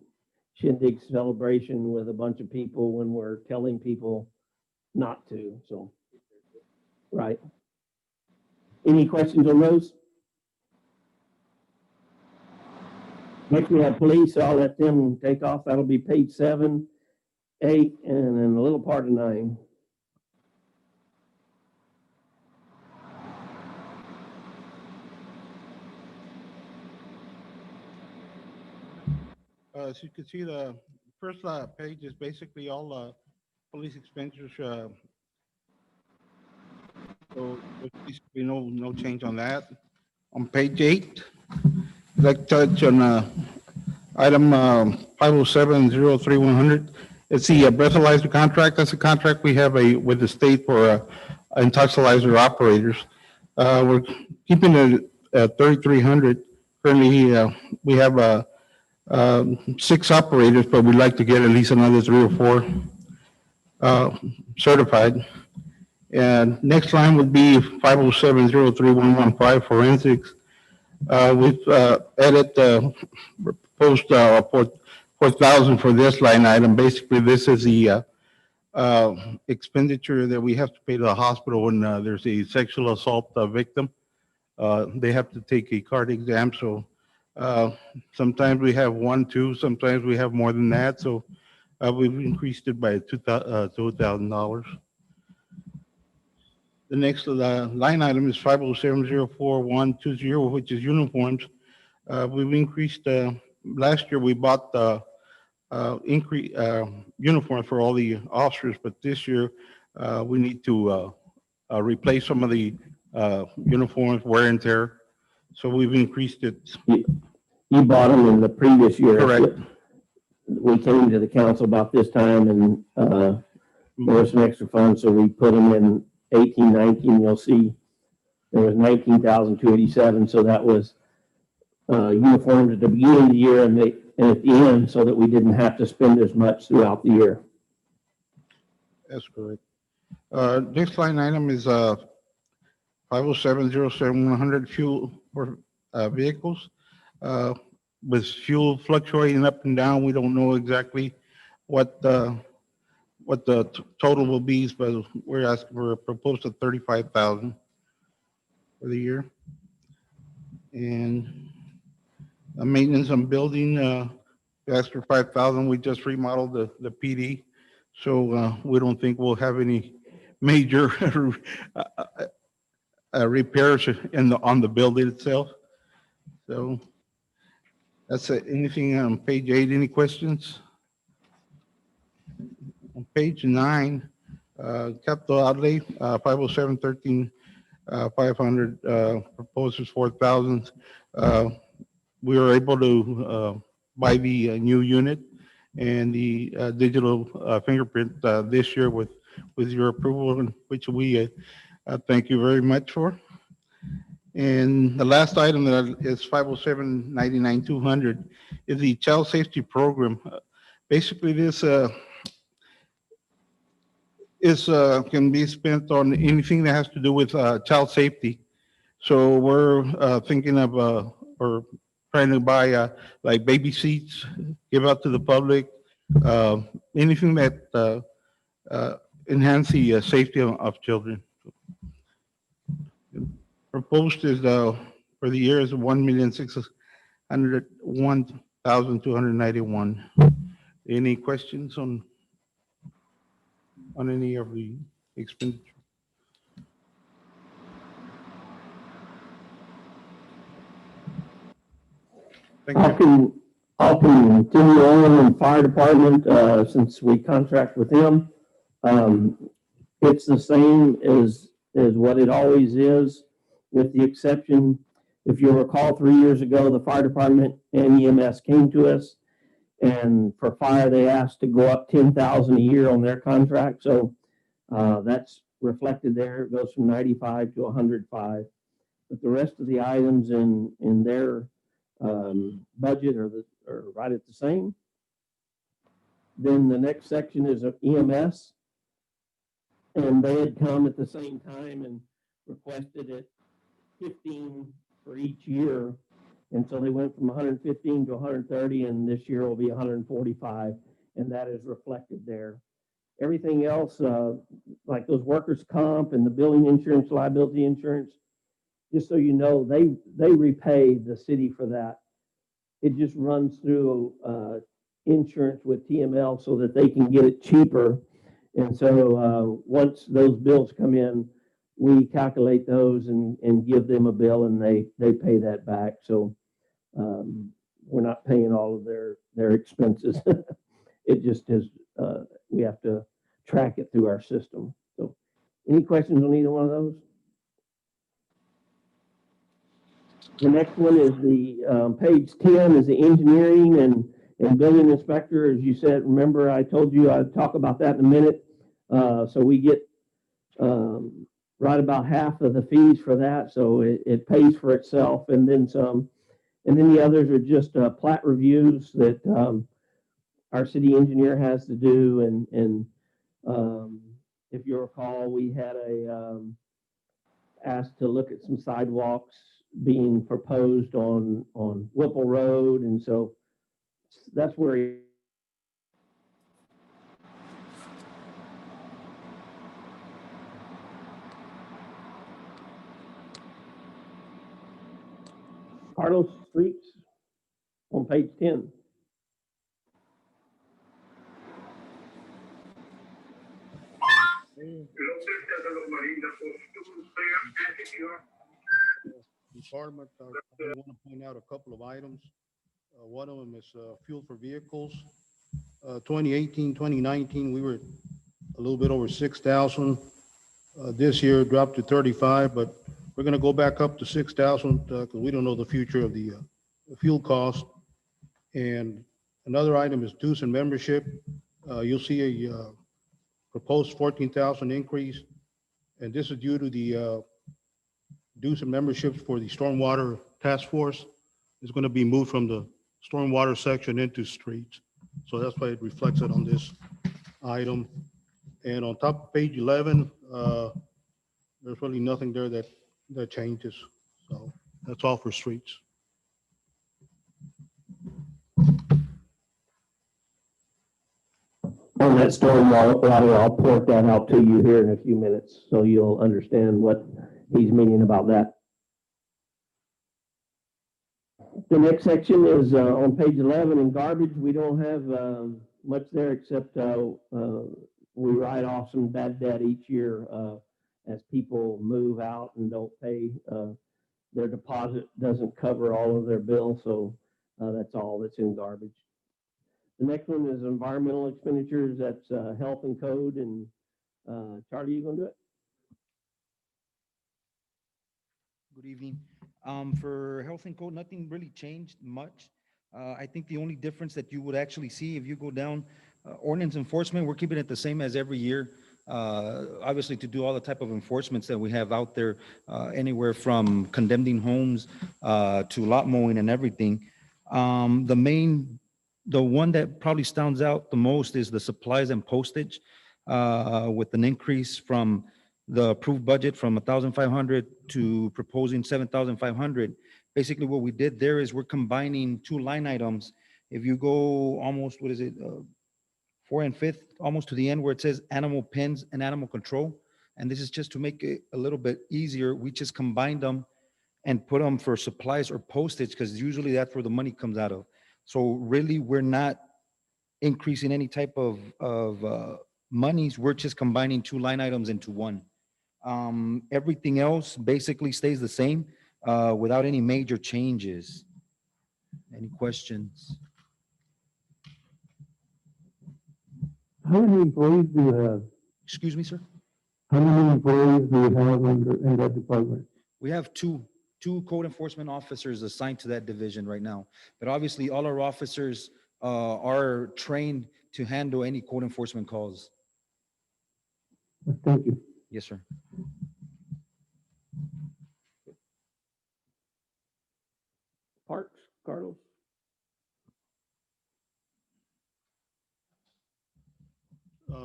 shindig celebration with a bunch of people when we're telling people not to. So, right. Any questions on those? Next, we have police. I'll let them take off. That'll be page 7, 8, and then a little part of 9. As you can see, the first page is basically all police expenditures. So there's basically no change on that. On page 8, I'd like to touch on item 507-03100. It's the breathalyzer contract. That's a contract we have with the state for intoxilizer operators. We're keeping it at 3,300. Currently, we have 6 operators, but we'd like to get at least another 3 or 4 certified. And next line would be 507-03115 forensics. We've added proposed 4,000 for this line item. Basically, this is the expenditure that we have to pay to the hospital when there's a sexual assault victim. They have to take a card exam, so sometimes we have 1, 2, sometimes we have more than that. So we've increased it by $2,000. The next line item is 507-04120, which is uniforms. We've increased, last year we bought uniforms for all the officers, but this year we need to replace some of the uniforms, wear and tear. So we've increased it. You bought them in the previous year. Correct. We came to the council about this time and there was some extra funds, so we put them in 18, 19. You'll see there was 19,287. So that was uniforms at the beginning of the year and at the end, so that we didn't have to spend as much throughout the year. That's correct. Next line item is 507-07100 fuel for vehicles. With fuel fluctuating up and down, we don't know exactly what the total will be, but we're asking for a proposal of 35,000 for the year. And maintenance on building, we asked for 5,000. We just remodeled the PD, so we don't think we'll have any major repairs on the building itself. So that's it. Anything on page 8? Any questions? On page 9, capital outlay, 507-13-500, proposes 4,000. We were able to buy the new unit and the digital fingerprint this year with your approval, which we thank you very much for. And the last item that is 507-99-200 is the child safety program. Basically, this can be spent on anything that has to do with child safety. So we're thinking of or trying to buy like baby seats, give out to the public, anything that enhance the safety of children. Proposed is for the year is 1,601,291. Any questions on any of the expenditure? Thank you. I'll continue on in fire department since we contract with them. It's the same as what it always is, with the exception, if you recall, 3 years ago, the fire department and EMS came to us, and for fire, they asked to go up 10,000 a year on their contract. So that's reflected there. It goes from 95 to 105. But the rest of the items in their budget are right at the same. Then the next section is EMS, and they had come at the same time and requested it 15 for each year. And so they went from 115 to 130, and this year will be 145, and that is reflected there. Everything else, like those workers' comp and the building insurance, liability insurance, just so you know, they repay the city for that. it just runs through insurance with TML so that they can get it cheaper. And so once those bills come in, we calculate those and give them a bill and they pay that back. So we're not paying all of their expenses. It just is, we have to track it through our system. So any questions on either one of those? The next one is the page 10 is the engineering and building inspector. As you said, remember I told you I'd talk about that in a minute. So we get right about half of the fees for that. So it pays for itself and then some. And then the others are just plat reviews that our city engineer has to do. And if you recall, we had asked to look at some sidewalks being proposed on Whipple Road. And so that's where Carlos Streets on page 10. Department, I want to point out a couple of items. One of them is fuel for vehicles. 2018, 2019, we were a little bit over 6,000. This year it dropped to 35, but we're going to go back up to 6,000 because we don't know the future of the fuel cost. And another item is dues and membership. You'll see a proposed 14,000 increase, and this is due to the dues and memberships for the stormwater task force. It's going to be moved from the stormwater section into streets. So that's why it reflects it on this item. And on top of page 11, there's really nothing there that changes. So that's all for streets. On that stormwater, I'll point that out to you here in a few minutes so you'll understand what he's meaning about that. The next section is on page 11 in garbage. We don't have much there except we write off some bad debt each year as people move out and don't pay. Their deposit doesn't cover all of their bills, so that's all that's in garbage. The next one is environmental expenditures. That's health and code. And Charlie, you gonna do it? Good evening. For health and code, nothing really changed much. I think the only difference that you would actually see if you go down ordinance enforcement, we're keeping it the same as every year. Obviously to do all the type of enforcements that we have out there, anywhere from condemning homes to lot mowing and everything. The one that probably stands out the most is the supplies and postage, with an increase from the approved budget from 1,500 to proposing 7,500. Basically what we did there is we're combining two line items. If you go almost, what is it, 4 and 5th, almost to the end where it says animal pens and animal control. And this is just to make it a little bit easier. We just combined them and put them for supplies or postage because usually that's where the money comes out of. So really, we're not increasing any type of monies. We're just combining two line items into one. Everything else basically stays the same without any major changes. Any questions? How many employees do you have? Excuse me, sir? How many employees do you have in that department? We have two code enforcement officers assigned to that division right now. But obviously, all our officers are trained to handle any code enforcement calls. Thank you. Yes, sir. Parks, Carlos?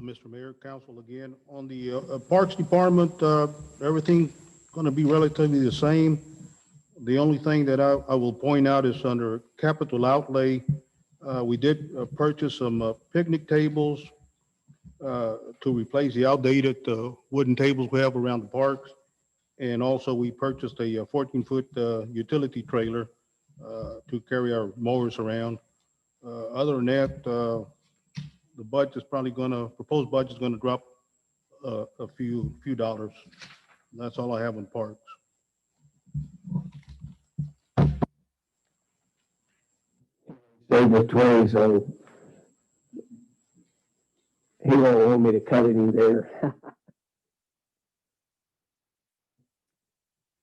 Mr. Mayor, Council, again, on the Parks Department, everything going to be relatively the same. The only thing that I will point out is under capital outlay, we did purchase some picnic tables to replace the outdated wooden tables we have around the parks. And also we purchased a 14-foot utility trailer to carry our mowers around. Other than that, the budget's probably proposed budget's gonna drop a few dollars. That's all I have on parks. Save the 20, so he won't want me to cut any there.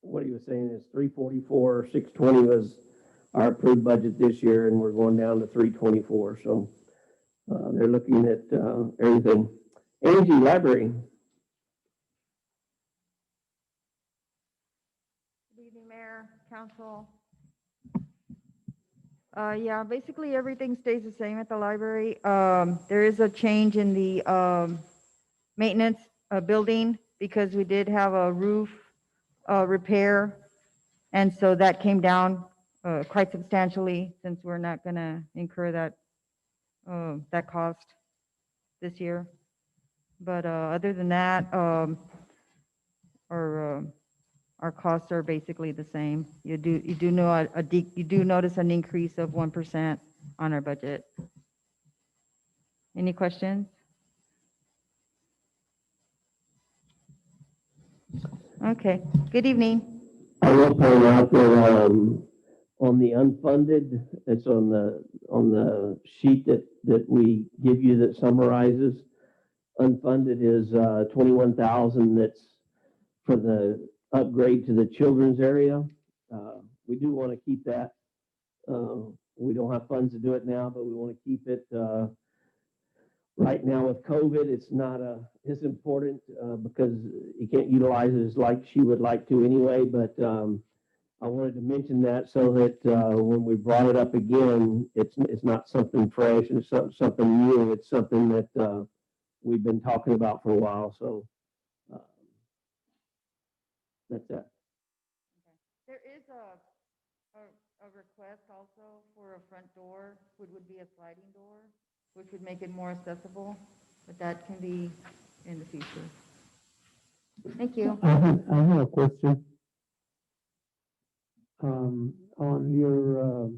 What he was saying is 344, 620 was our approved budget this year, and we're going down to 324. So they're looking at everything. Energy library. Good evening, Mayor, Council. Yeah, basically everything stays the same at the library. There is a change in the maintenance building because we did have a roof repair. And so that came down quite substantially since we're not going to incur that cost this year. But other than that, our costs are basically the same. You do notice an increase of 1% on our budget. Any questions? Okay. Good evening. I will point out that on the unfunded, it's on the sheet that we give you that summarizes. Unfunded is 21,000. That's for the upgrade to the children's area. We do want to keep that. We don't have funds to do it now, but we want to keep it. Right now with COVID, it's not as important because you can't utilize it as like she would like to anyway. But I wanted to mention that so that when we brought it up again, it's not something fresh and it's something new. It's something that we've been talking about for a while. So that's it. There is a request also for a front door, which would be a sliding door, which would make it more accessible, but that can be in the future. Thank you. I have a question. On your,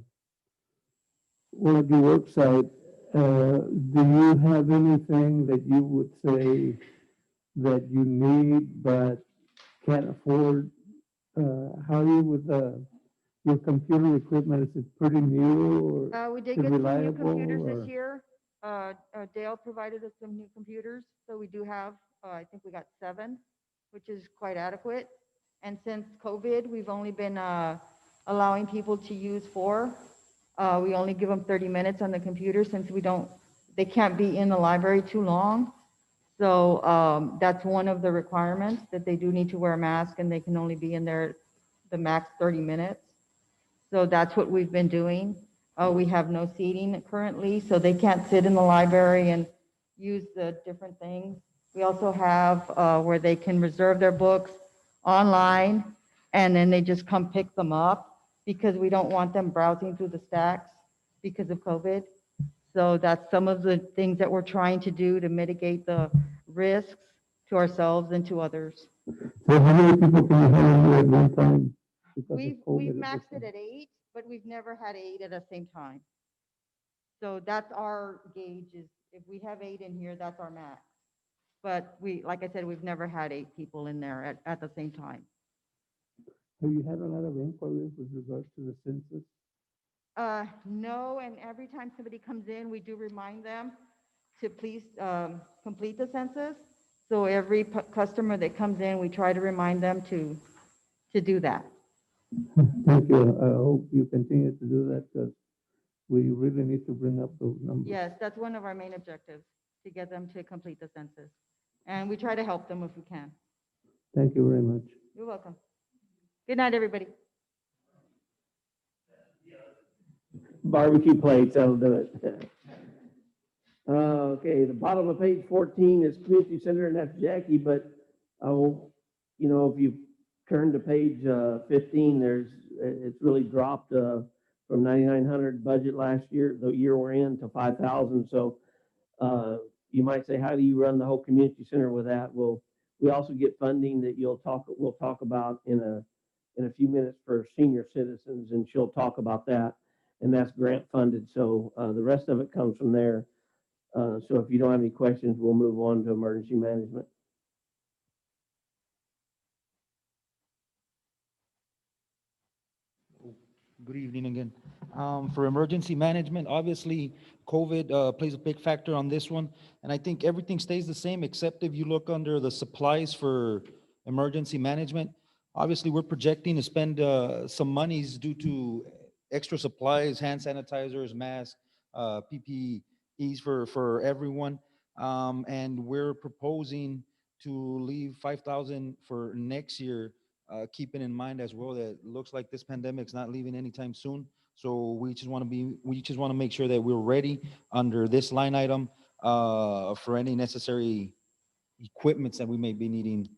one of your website, do you have anything that you would say that you need but can't afford? How are you with your computer equipment? Is it pretty new or We did is get it some new reliable, computers or- this year. Dale provided us some new computers, so we do have, I think we got 7, which is quite adequate. And since COVID, we've only been allowing people to use 4. We only give them 30 minutes on the computer since they can't be in the library too long. So that's one of the requirements, that they do need to wear a mask and they can only be in there the max 30 minutes. So that's what we've been doing. We have no seating currently, so they can't sit in the library and use the different things. We also have where they can reserve their books online, and then they just come pick them up because we don't want them browsing through the stacks because of COVID. So that's some of the things that we're trying to do to mitigate the risks to ourselves and to others. So how many people can you have in there at one time? because of We've COVID at this maxed it time? at 8, but we've never had 8 at the same time. So that's our gauge, is if we have 8 in here, that's our max. But like I said, we've never had 8 people in there at the same time. Have you had a lot of inquiries with regards to the census? No, and every time somebody comes in, we do remind them to please complete the census. So every customer that comes in, we try to remind them to do that. Thank you. I hope you continue to do that because we really need to bring up those numbers. Yes, that's one of our main objectives, to get them to complete the census. And we try to help them if we can. Thank you very much. You're welcome. Good night, everybody. Barbecue plates, that'll do it. Okay, the bottom of page 14 is community center, and that's Jackie, but if you turn to page 15, it's really dropped from 9,900 budget last year, the year we're in, to 5,000. So you might say, how do you run the whole community center with that? Well, we also get funding that we'll talk about in in a few minutes for senior citizens, and she'll talk about that. And that's grant funded, so the rest of it comes from there. So if you don't have any questions, we'll move on to emergency management. Good evening again. For emergency management, obviously, COVID plays a big factor on this one. And I think everything stays the same, except if you look under the supplies for emergency management. Obviously, we're projecting to spend some monies due to extra supplies, hand sanitizers, masks, PPEs for everyone. And we're proposing to leave 5,000 for next year, keeping in mind as well that it looks like this pandemic's not leaving anytime soon. So we just want to make sure that we're ready under this line item for any necessary equipments that we may be needing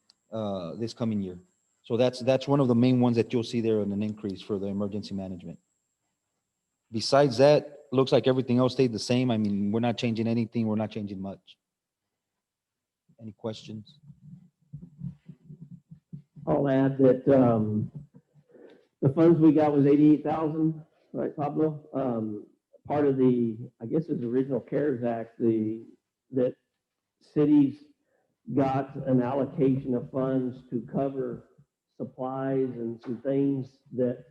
this coming year. So that's one of the main ones that you'll see there in an increase for the emergency management. Besides that, looks like everything else stayed the same. I mean, we're not changing anything. We're not changing much. Any questions? I'll add that the funds we got was 88,000, right, Pablo? Part of the, I guess it's the original CARES Act, that cities got an allocation of funds to cover supplies and some things that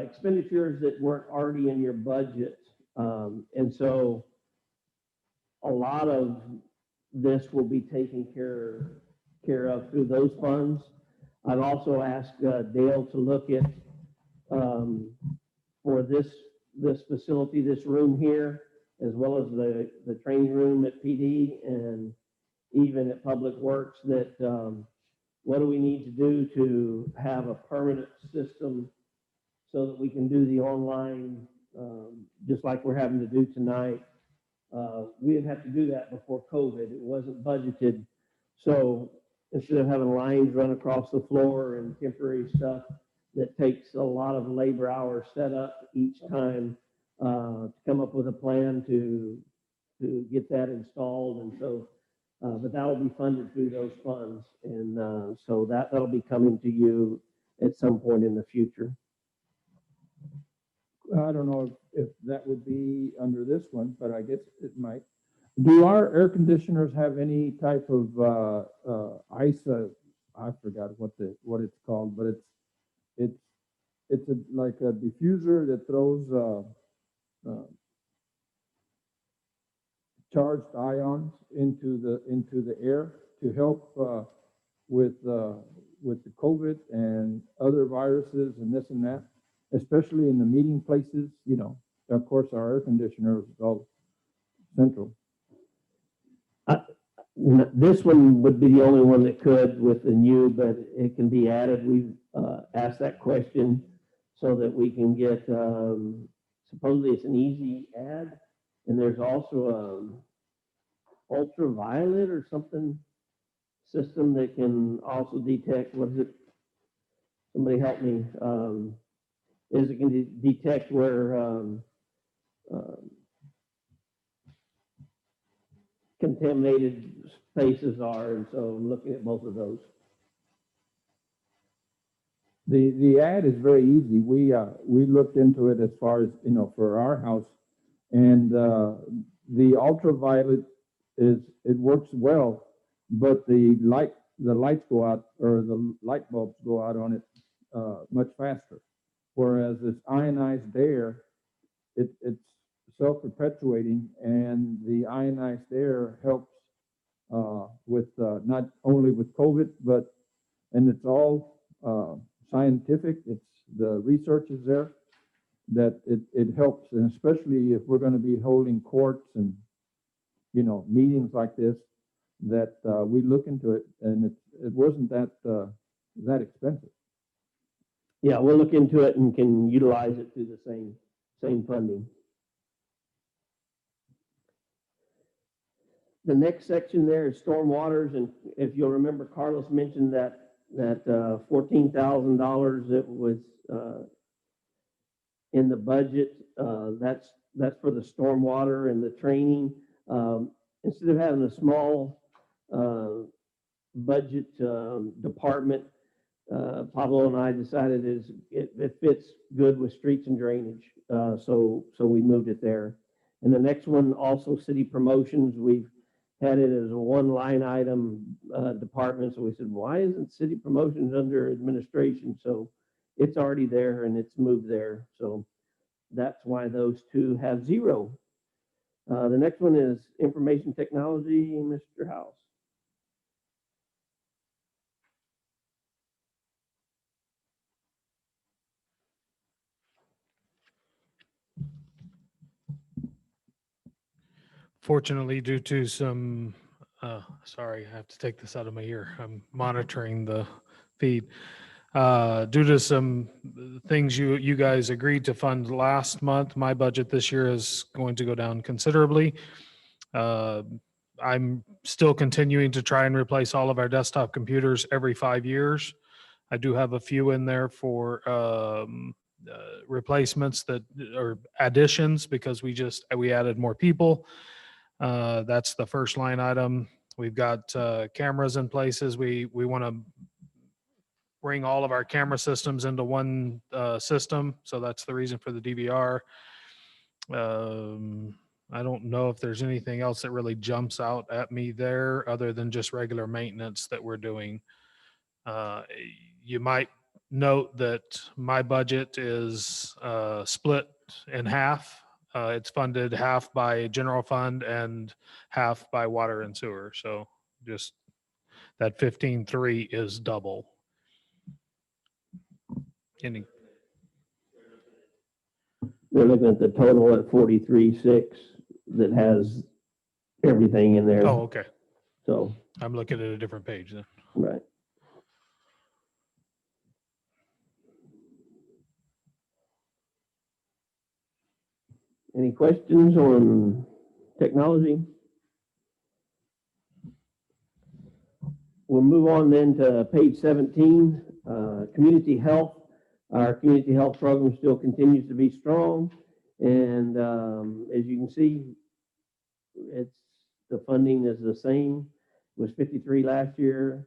expenditures that weren't already in your budget. And so a lot of this will be taken care of through those funds. I've also asked Dale to look at for this facility, this room here, as well as the training room at PD and even at Public Works, that what do we need to do to have a permanent system so that we can do the online, just like we're having to do tonight. We didn't have to do that before COVID. It wasn't budgeted. So instead of having lines run across the floor and temporary stuff that takes a lot of labor hours set up each time, to come up with a plan to get that installed. And so, but that will be funded through those funds. And so that'll be coming to you at some point in the future. I don't know if that would be under this one, but I guess it might. Do our air conditioners have any type of ice? I forgot what it's called, but it's like a diffuser that throws charged ions into the air to help with the COVID and other viruses and this and that, especially in the meeting places. You know, of course, our air conditioner is all central. This one would be the only one that could with the new, but it can be added. We've asked that question so that we can get, supposedly it's an easy add. And there's also ultraviolet or something system that can also detect, what is it? Somebody help me. Is it can detect where contaminated spaces are, and so I'm looking at both of those. The ad is very easy. We looked into it as far as, you know, for our house, and the ultraviolet it works well, but the lights go out, or the light bulbs go out on it much faster. Whereas this ionized air, it's self-perpetuating, and the ionized air helps with not only with COVID, and it's all scientific. It's the research is there that it helps, and especially if we're going to be holding courts and, you know, meetings like this, that we look into it, and it wasn't that expensive. Yeah, we'll look into it and can utilize it through the same funding. The next section there is stormwaters, and if you'll remember, Carlos mentioned that $14,000 that was in the budget. That's for the stormwater and the training. Instead of having a small budget department, Pablo and I decided it fits good with streets and drainage. So we moved it there. And the next one, also city promotions, we've had it as a one line item department. So we said, why isn't city promotions under administration? So it's already there and it's moved there. So that's why those two have zero. The next one is information technology, Mr. House. Fortunately, due to some, sorry, I have to take this out of my ear. I'm monitoring the feed. Due to some things you guys agreed to fund last month, my budget this year is going to go down considerably. I'm still continuing to try and replace all of our desktop computers every 5 years. I do have a few in there for replacements that are additions because we added more people. That's the first line item. We've got cameras in places. We want to bring all of our camera systems into one system. So that's the reason for the DVR. I don't know if there's anything else that really jumps out at me there other than just regular maintenance that we're doing. You might note that my budget is split in half. It's funded half by general fund and half by water and sewer. So just that 15.3 is double. Any, We're looking at the total at 43.6 that has everything in there. oh, okay. So, I'm looking at a different page then. right. Any questions on technology? We'll move on then to page 17, community health. Our community health program still continues to be strong. And as you can see, the funding is the same. It was 53 last year.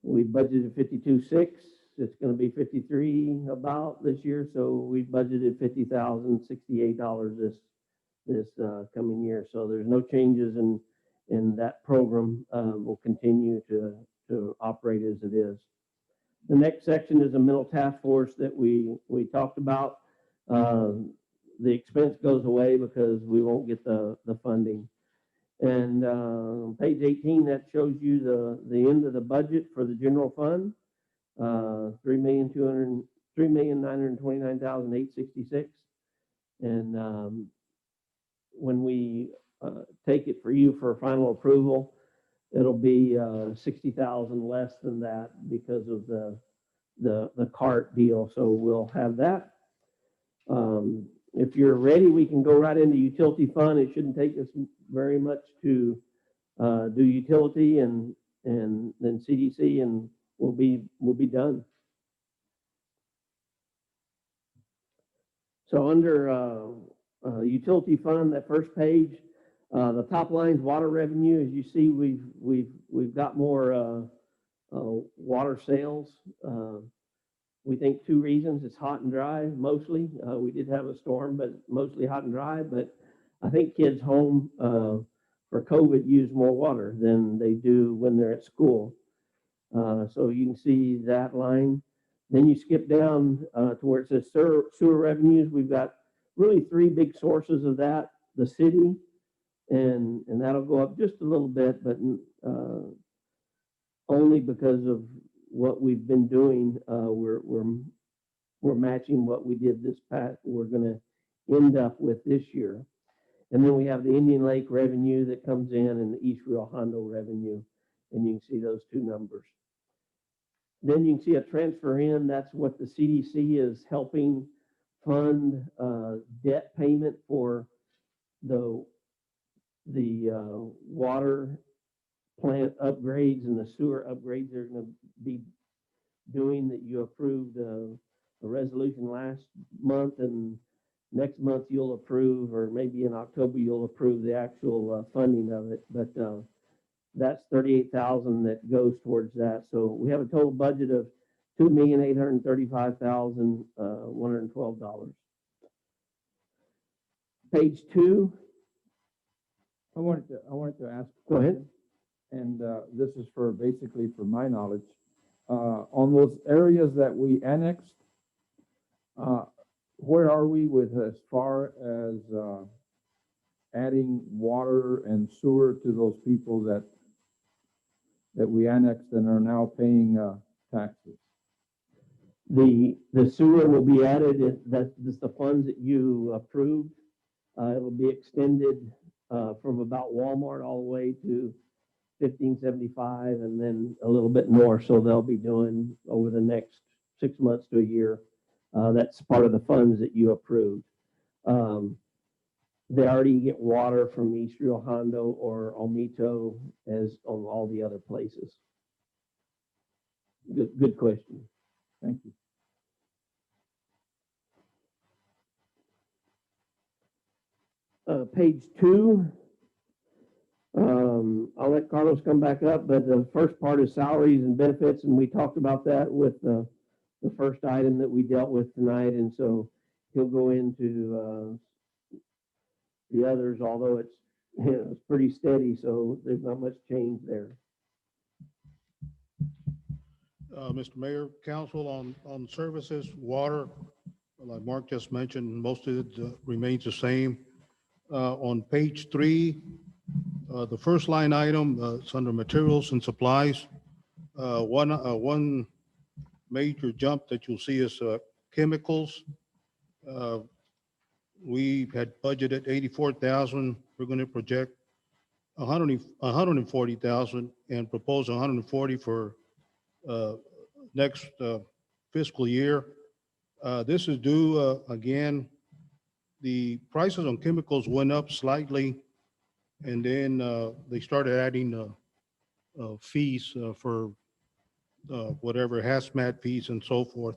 We budgeted 52.6. It's going to be 53 about this year. So we budgeted $50,068 this coming year. So there's no changes in that program. Will continue to operate as it is. The next section is a mental task force that we talked about. The expense goes away because we won't get the funding. And page 18, that shows you the end of the budget for the general fund, $3,929,866. And when we take it for you for final approval, it'll be 60,000 less than that because of the cart deal. So we'll have that. If you're ready, we can go right into utility fund. It shouldn't take us very much to do utility and then CDC, and we'll be done. So under utility fund, that first page, the top line's water revenue. As you see, we've got more water sales. We think two reasons. It's hot and dry mostly. We did have a storm, but mostly hot and dry. But I think kids home for COVID use more water than they do when they're at school. So you can see that line. Then you skip down to where it says sewer revenues. We've got really three big sources of that. The city, and that'll go up just a little bit, but only because of what we've been doing. We're matching what we did this past. We're going to end up with this year. And then we have the Indian Lake revenue that comes in and the East Rio Hondo revenue. And you can see those two numbers. Then you can see a transfer in. That's what the CDC is helping fund debt payment for the water plant upgrades and the sewer upgrades they're going to be doing that you approved a resolution last month, and next month you'll approve, or maybe in October you'll approve the actual funding of it. But that's $38,000 that goes towards that. So we have a total budget of $2,835,112. Page 2, I wanted to ask. a Go ahead. question, And, this is for, basically for my knowledge. On those areas that we annexed, where are we with as far as, adding water and sewer to those people that we annexed and are now paying, taxes? the sewer will be added, that's the funds that you approved. It will be extended from about Walmart all the way to 1575 and then a little bit more. So they'll be doing over the next 6 months to a year. That's part of the funds that you approved. They already get water from East Rio Hondo or Omito as on all the other places. Good question. Thank you. Page 2. I'll let Carlos come back up, but the first part is salaries and benefits, and we talked about that with the first item that we dealt with tonight, and so he'll go into the others, although it's, it's pretty steady, so there's not much change there. Mr. Mayor, council, on services, water, like Mark just mentioned, most of it remains the same. On page 3, the first line item, it's under materials and supplies. One major jump that you'll see is chemicals. We had budgeted 84,000. We're going to project 140,000 and propose 140 for next fiscal year. This is due, again, the prices on chemicals went up slightly, and then they started adding fees for whatever hazmat fees and so forth.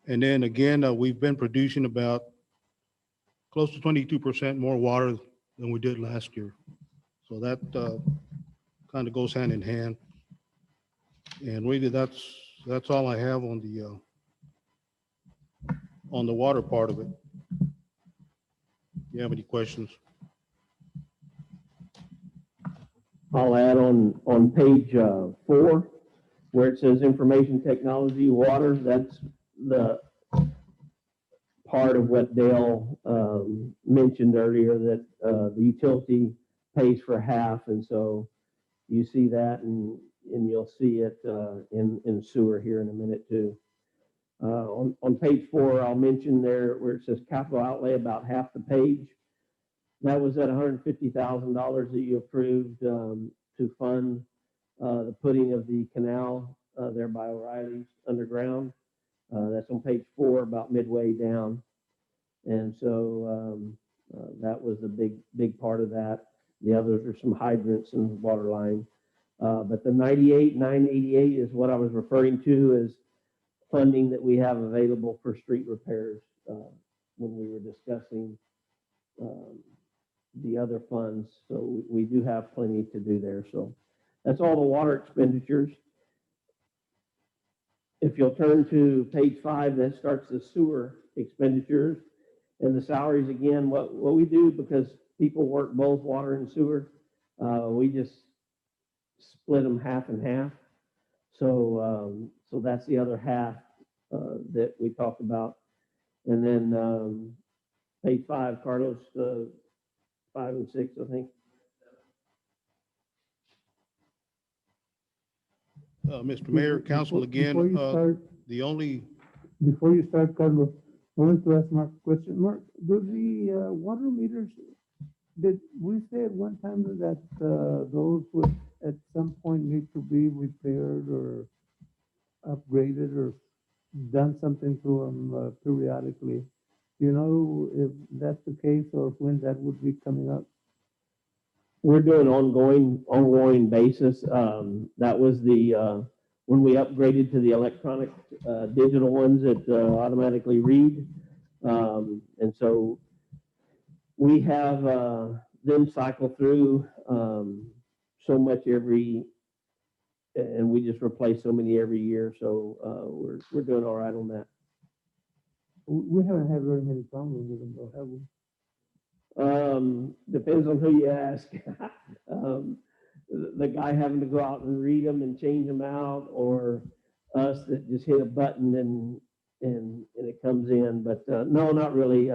And then again, we've been producing about close to 22% more water than we did last year. So that kind of goes hand in hand. And really, that's all I have on the water part of it. You have any questions? I'll add on page 4, where it says information technology, water, that's the part of what Dale mentioned earlier, that the utility pays for half, and so you see that, and you'll see it in sewer here in a minute too. On page 4, I'll mention there where it says capital outlay, about half the page. That was at $150,000 that you approved to fund the putting of the canal there by O'Reilly's underground. That's on page 4, about midway down. And so that was a big part of that. The others are some hydrants and water line. But the 98,988 is what I was referring to as funding that we have available for street repairs when we were discussing the other funds. So we do have plenty to do there. So that's all the water expenditures. If you'll turn to page 5, that starts the sewer expenditures and the salaries. Again, what we do, because people work both water and sewer, we just split them half and half. So that's the other half that we talked about. And then page 5, Carlos, 5 and 6, I think. Mr. Mayor, council, again, Before you start, the only, before you start, Carlos, I wanted to ask Mark a question. Mark, do the water meters, did we say at one time that those would at some point need to be repaired or upgraded or done something to them periodically? Do you know if that's the case or when that would be coming up? We're doing ongoing basis. That was the when we upgraded to the electronic digital ones that automatically read. And so we have them cycle through so much every and we just replace so many every year, so, we're doing all right on that. We haven't had very many problems with them, though, have we? Depends on who you ask. The guy having to go out and read them and change them out, or us that just hit a button and it comes in, but, no, not really,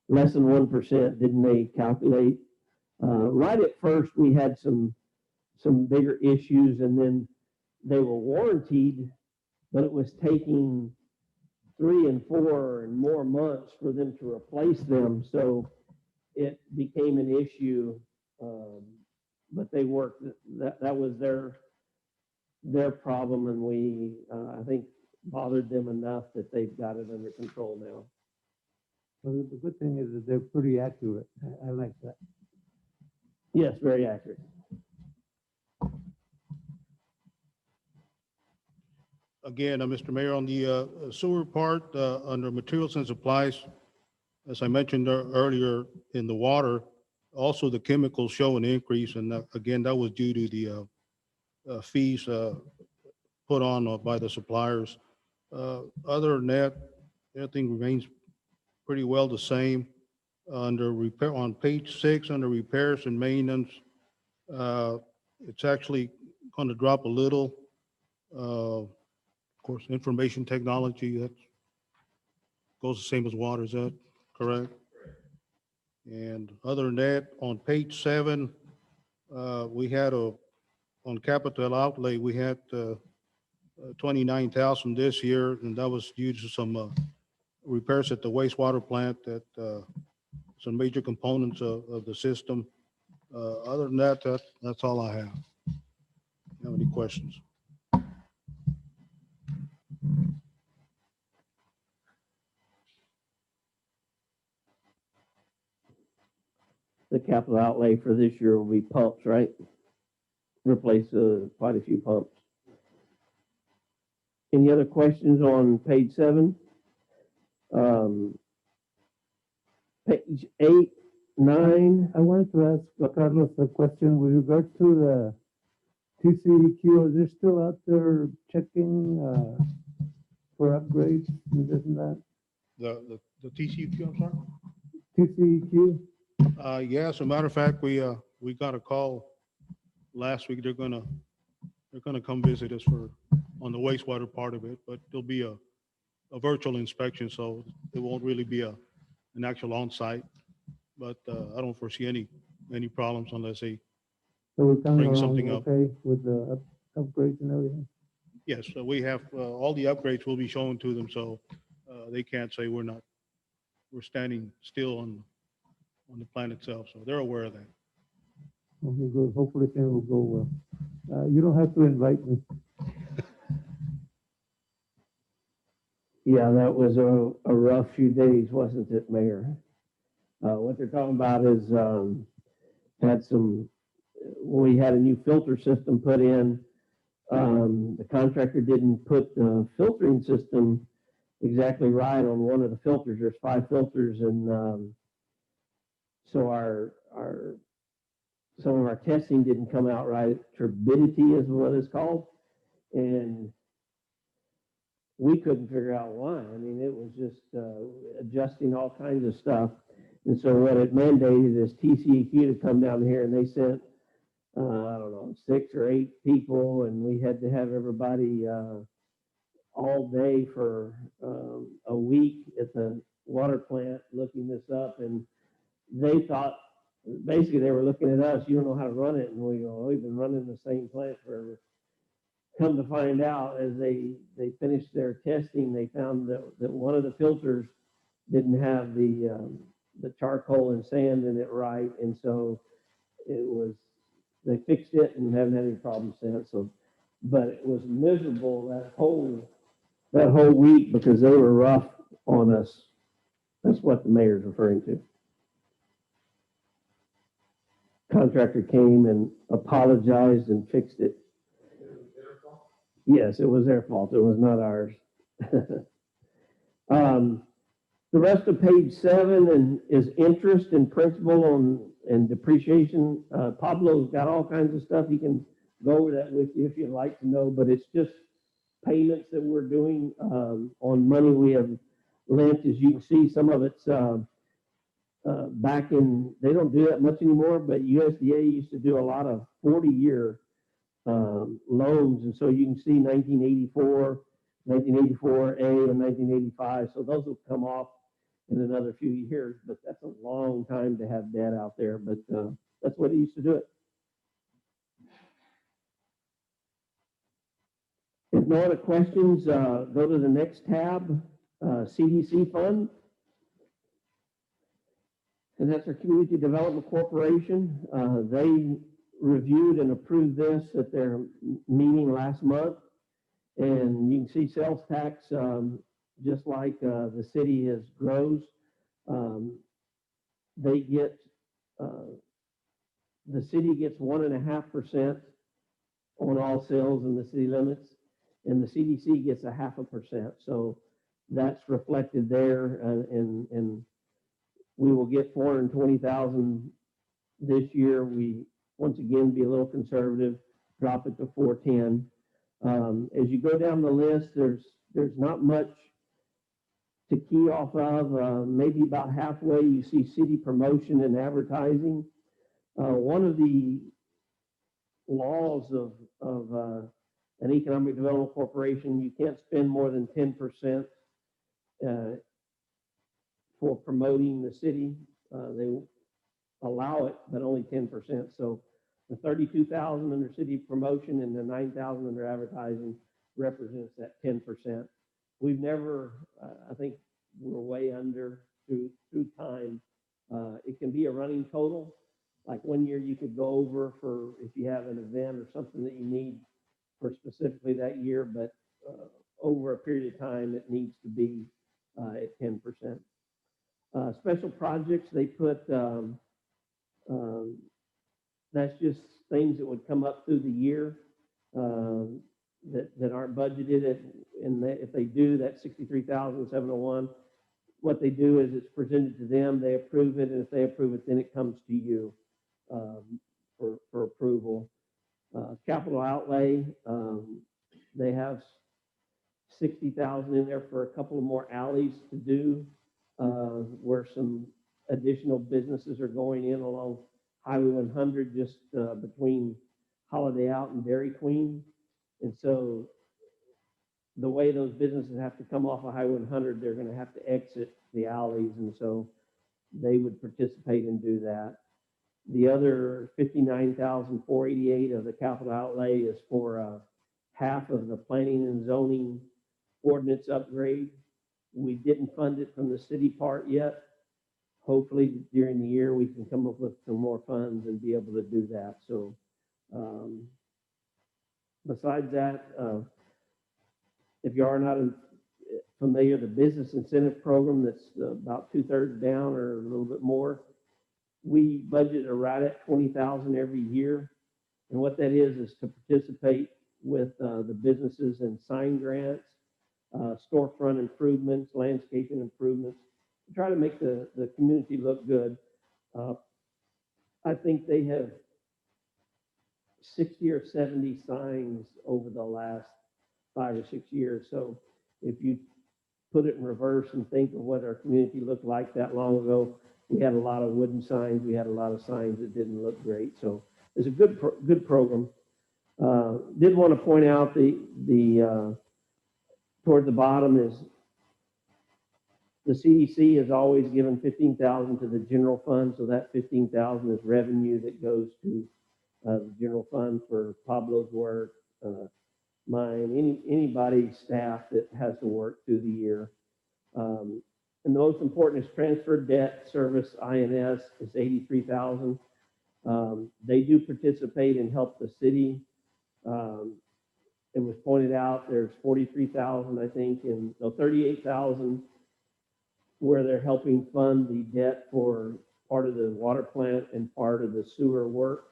less than 1%, didn't they calculate? Right at first, we had some bigger issues, and then they were warranted, but it was taking 3 and 4 and more months for them to replace them, so it became an issue. But they worked, that was their problem, and we, I think, bothered them enough that they've got it under control now. Well, the good thing is that they're pretty accurate. I like that. Yes, very accurate. Again, Mr. Mayor, on the sewer part, under materials and supplies, as I mentioned earlier, in the water, also the chemicals show an increase, and again, that was due to the fees put on by the suppliers. Other than that, everything remains pretty well the same. Under repair, on page 6, under repairs and maintenance, it's actually going to drop a little. Of course, information technology, that goes the same as water, is that correct? And other than that, on page 7, we had on capital outlay, we had 29,000 this year, and that was due to some repairs at the wastewater plant, that some major components of the system. Other than that, that's all I have. You have any questions? The capital outlay for this year will be pumps, right? Replace quite a few pumps. Any other questions on page 7? Page 8, 9. I wanted to ask Carlos a question with regard to the TCEQ. Are they still out there checking for upgrades and this and that? The TCEQ, I'm sorry? TCEQ? Yeah, as a matter of fact, we got a call last week. They're gonna come visit us on the wastewater part of it, but there'll be a virtual inspection, so it won't really be an actual on-site. But I don't foresee any problems unless they, So we're coming bring along something up. okay with the upgrades and everything? yes, we have all the upgrades will be shown to them, so they can't say we're standing still on the plan itself. So they're aware of that. Okay, good. Hopefully things will go well. You don't have to invite me. Yeah, that was a rough few days, wasn't it, Mayor? What they're talking about is, we had a new filter system put in. The contractor didn't put the filtering system exactly right on one of the filters. There's 5 filters, and so some of our testing didn't come out right. Turbidity is what it's called, and we couldn't figure out why. I mean, it was just adjusting all kinds of stuff. And so what it mandated is TCEQ to come down here, and they sent, I don't know, 6 or 8 people, and we had to have everybody all day for a week at the water plant looking this up. And they thought, basically they were looking at us, you don't know how to run it. And we go, we've been running the same plant forever. Come to find out, as they finished their testing, they found that one of the filters didn't have the charcoal and sand in it right, and so they fixed it and haven't had any problems since. So, but it was miserable that whole week because they were rough on us. That's what the mayor's referring to. Contractor came and apologized and fixed it. Yes, it was their fault. It was not ours. The rest of page 7 is interest and principal and depreciation. Pablo's got all kinds of stuff he can go over that with you if you'd like to know, but it's just payments that we're doing on money we have lent. As you can see, some of it's back in, they don't do that much anymore, but USDA used to do a lot of 40-year loans. And so you can see 1984, 1984A, and 1985. So those will come off in another few years, but that's a long time to have debt out there. But that's what he used to do it. If no other questions, go to the next tab, CDC fund. And that's our Community Development Corporation. They reviewed and approved this at their meeting last month. And you can see sales tax, just like the city grows, they get, the city gets 1.5% on all sales in the city limits, and the CDC gets 0.5%. So that's reflected there, and we will get 420,000 this year. We once again be a little conservative, drop it to 410. As you go down the list, there's not much to key off of. Maybe about halfway you see city promotion and advertising. One of the laws of an economic development corporation, you can't spend more than 10% for promoting the city. They allow it, but only 10%. So the 32,000 under city promotion and the 9,000 under advertising represents that 10%. We've never, I think we're way under through time. It can be a running total. Like one year you could go over for if you have an event or something that you need for specifically that year, but over a period of time, it needs to be at 10%. Special projects, they put, that's just things that would come up through the year that aren't budgeted. And if they do, that's 63,701. What they do is it's presented to them, they approve it, and if they approve it, then it comes to you for approval. Capital outlay, they have 60,000 in there for a couple of more alleys to do, where some additional businesses are going in along Highway 100, just between Holiday Out and Dairy Queen. And so the way those businesses have to come off of Highway 100, they're going to have to exit the alleys. And so they would participate and do that. The other 59,488 of the capital outlay is for half of the planning and zoning ordinance upgrade. We didn't fund it from the city part yet. Hopefully during the year we can come up with some more funds and be able to do that. So besides that, if you are not familiar, the business incentive program that's about 2/3 down or a little bit more, we budget right at 20,000 every year. And what that is to participate with the businesses and sign grants, storefront improvements, landscaping improvements, to try to make the community look good. I think they have 60 or 70 signs over the last 5 or 6 years. So if you put it in reverse and think of what our community looked like that long ago, we had a lot of wooden signs. We had a lot of signs that didn't look great. So it's a good program. Did want to point out the toward the bottom is the CDC has always given 15,000 to the general fund. So that 15,000 is revenue that goes to the general fund for Pablo's work, mine, anybody's staff that has to work through the year. And the most important is transfer debt service, INS, is 83,000. They do participate and help the city. It was pointed out there's 43,000, I think, and so 38,000 where they're helping fund the debt for part of the water plant and part of the sewer work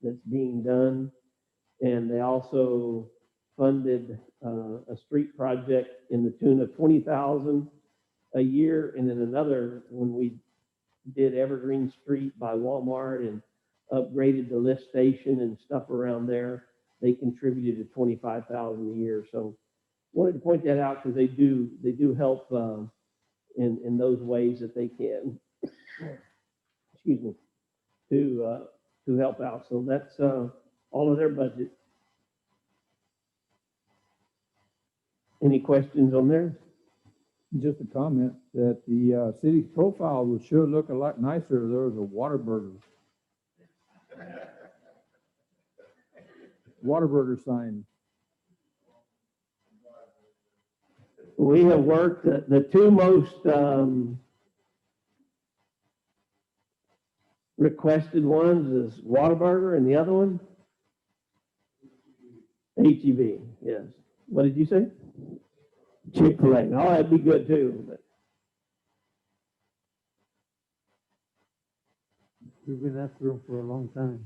that's being done. And they also funded a street project in the tune of 20,000 a year. And then another, when we did Evergreen Street by Walmart and upgraded the lift station and stuff around there, they contributed to 25,000 a year. So wanted to point that out because they do help in those ways that they can. Excuse me, to help out. So that's all of their budget. Any questions on there? Just a comment that the city's profile would sure look a lot nicer if there was a Whataburger. Whataburger sign. We have worked, the two most requested ones is Whataburger and the other one? HEB, yes. What did you say? Chick-fil-A. Oh, that'd be good too. But We've been after them for a long time.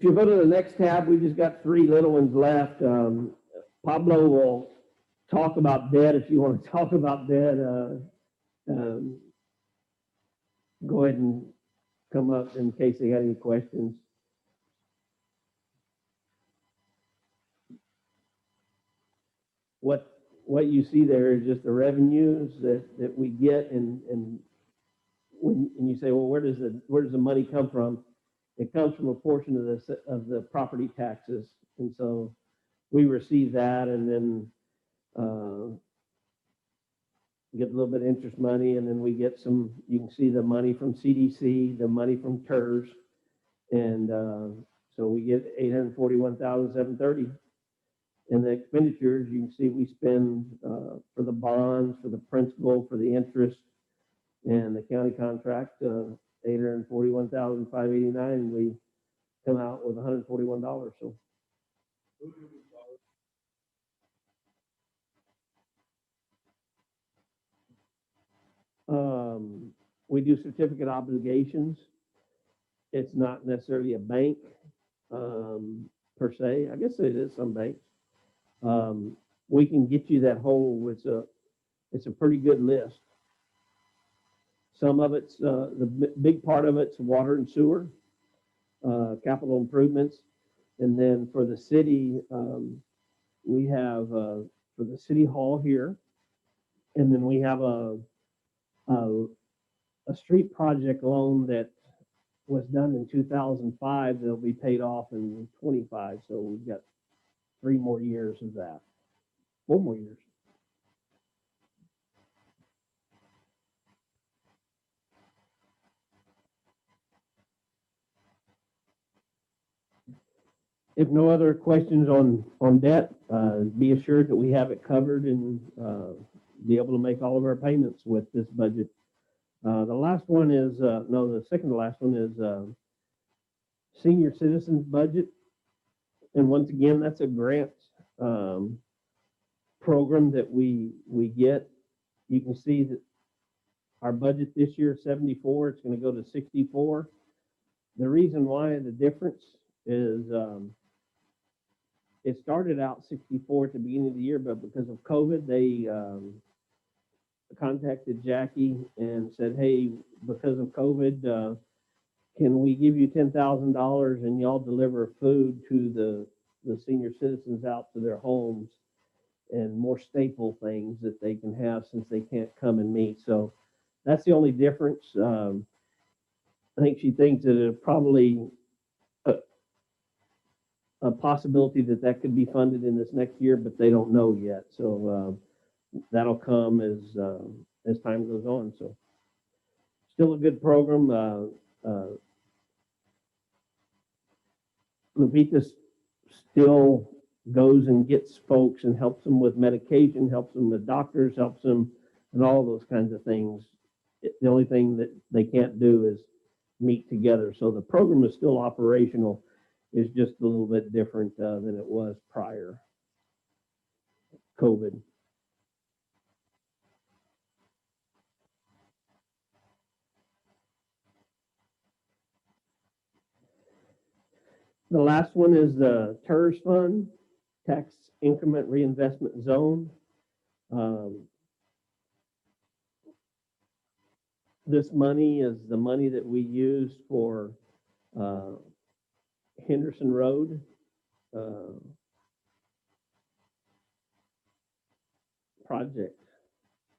if you go to the next tab, we just got three little ones left. Pablo will talk about debt if you want to talk about debt. Go ahead and come up in case they got any questions. What you see there is just the revenues that we get, and when you say, well, where does the money come from? It comes from a portion of the property taxes, and so we receive that, and then get a little bit of interest money, and then we get some. You can see the money from CDC, the money from TERS, and so we get $841,730. And the expenditures, you can see we spend for the bonds, for the principal, for the interest, and the county contract, $841,589. We come out with $141. So. We do certificate obligations. It's not necessarily a bank per se. I guess it is some banks. We can get you that whole. It's a pretty good list. Some of it's the big part of it's water and sewer, capital improvements, and then for the city, we have for the city hall here, and then we have a street project loan that was done in 2005. That'll be paid off in 25. So we've got 3 more years of that. 4 more years. If no other questions on debt, be assured that we have it covered and be able to make all of our payments with this budget. The last one is, the second to last one is senior citizens budget. And once again, that's a grant program that we get. You can see that our budget this year is 74. It's going to go to 64. The reason why the difference is it started out 64 at the beginning of the year, but because of COVID, they contacted Jackie and said, hey, because of COVID, can we give you $10,000 and y'all deliver food to the senior citizens out to their homes and more staple things that they can have since they can't come and meet. So that's the only difference. I think she thinks that it probably a possibility that could be funded in this next year, but they don't know yet. So that'll come as time goes on. So still a good program. Lupita still goes and gets folks and helps them with medication, helps them with doctors, helps them and all those kinds of things. The only thing that they can't do is meet together. So the program is still operational. It's just a little bit different than it was prior COVID. The last one is the TERS fund, tax increment reinvestment zone. This money is the money that we use for Henderson Road. project.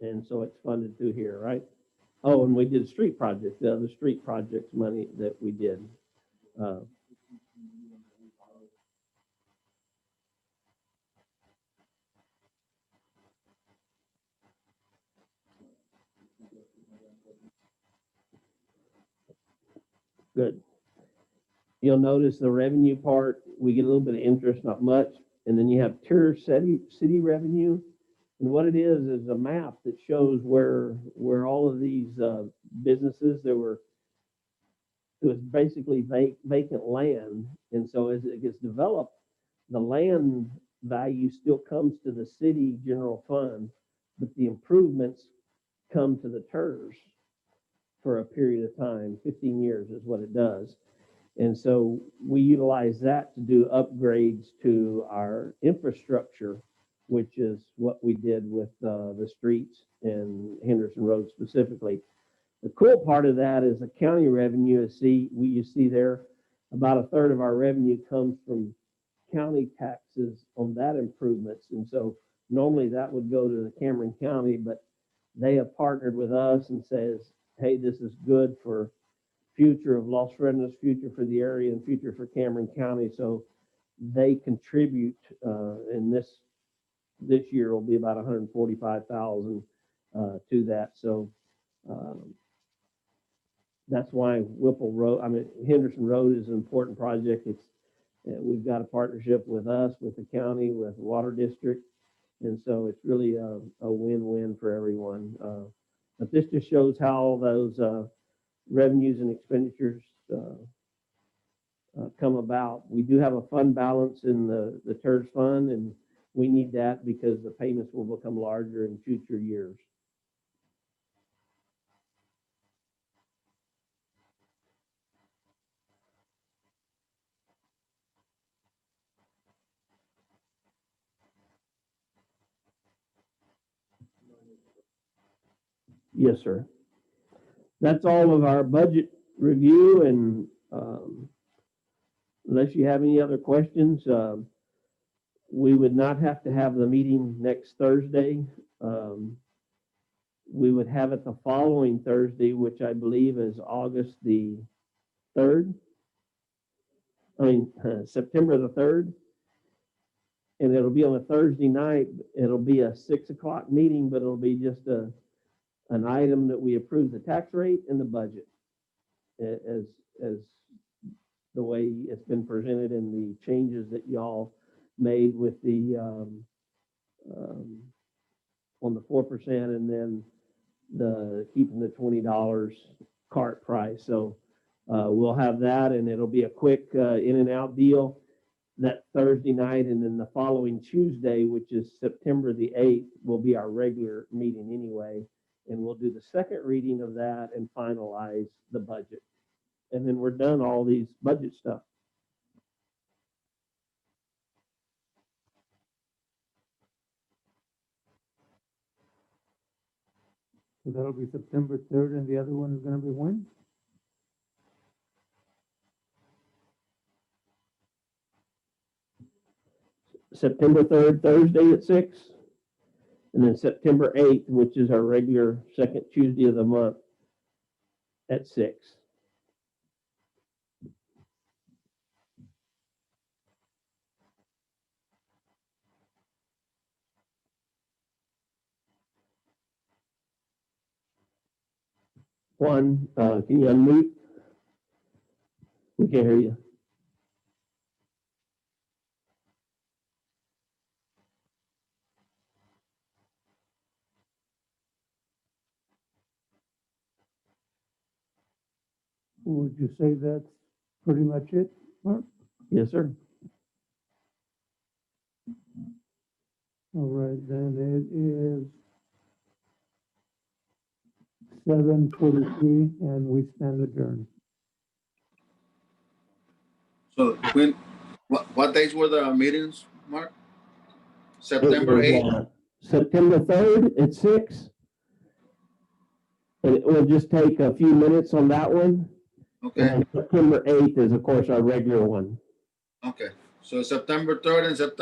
And so it's funded through here, right? Oh, and we did street projects, the other street projects money that we did. Uh, Good. You'll notice the revenue part, we get a little bit of interest, not much. And then you have tier city revenue. And what it is a map that shows where all of these businesses it was basically vacant land. And so as it gets developed, the land value still comes to the city general fund, but the improvements come to the TERS for a period of time. 15 years is what it does. And so we utilize that to do upgrades to our infrastructure, which is what we did with the streets and Henderson Road specifically. The cool part of that is the county revenue. You see there, about a third of our revenue comes from county taxes on that improvements. And so normally that would go to the Cameron County, but they have partnered with us and says, hey, this is good for future of Los Fresnos, future for the area, and future for Cameron County. So they contribute, and this year will be about 145,000 to that. So that's why Whipple Road, Henderson Road is an important project. We've got a partnership with us, with the county, with the Water District. And so it's really a win-win for everyone. But this just shows how all those revenues and expenditures come about. We do have a fund balance in the TERS fund, and we need that because the payments will become larger in future years. Yes, sir. That's all of our budget review, and unless you have any other questions, we would not have to have the meeting next Thursday. We would have it the following Thursday, which I believe is August the 3rd. September the 3rd. And it'll be on a Thursday night. It'll be a 6 o'clock meeting, but it'll be just an item that we approve the tax rate and the budget as the way it's been presented in the changes that y'all made with the on the 4% and then the keeping the $20 cart price. So we'll have that, and it'll be a quick in and out deal that Thursday night, and then the following Tuesday, which is September the 8th, will be our regular meeting anyway. And we'll do the second reading of that and finalize the budget. And then we're done all these budget stuff. So that'll be September 3rd, and the other one is gonna be when? September 3rd, Thursday at 6. And then September 8th, which is our regular second Tuesday of the month at 6. Juan, can you unmute? We can't hear you. Would you say that's pretty much it, Mark? Yes, sir. All right, then it is 7:43, and we stand adjourned. So what days were the meetings, Mark? September 8th? September 3rd at 6. And it will just take a few minutes on that one. Okay, And September 8th is, of course, our regular one. okay. So September 3rd and September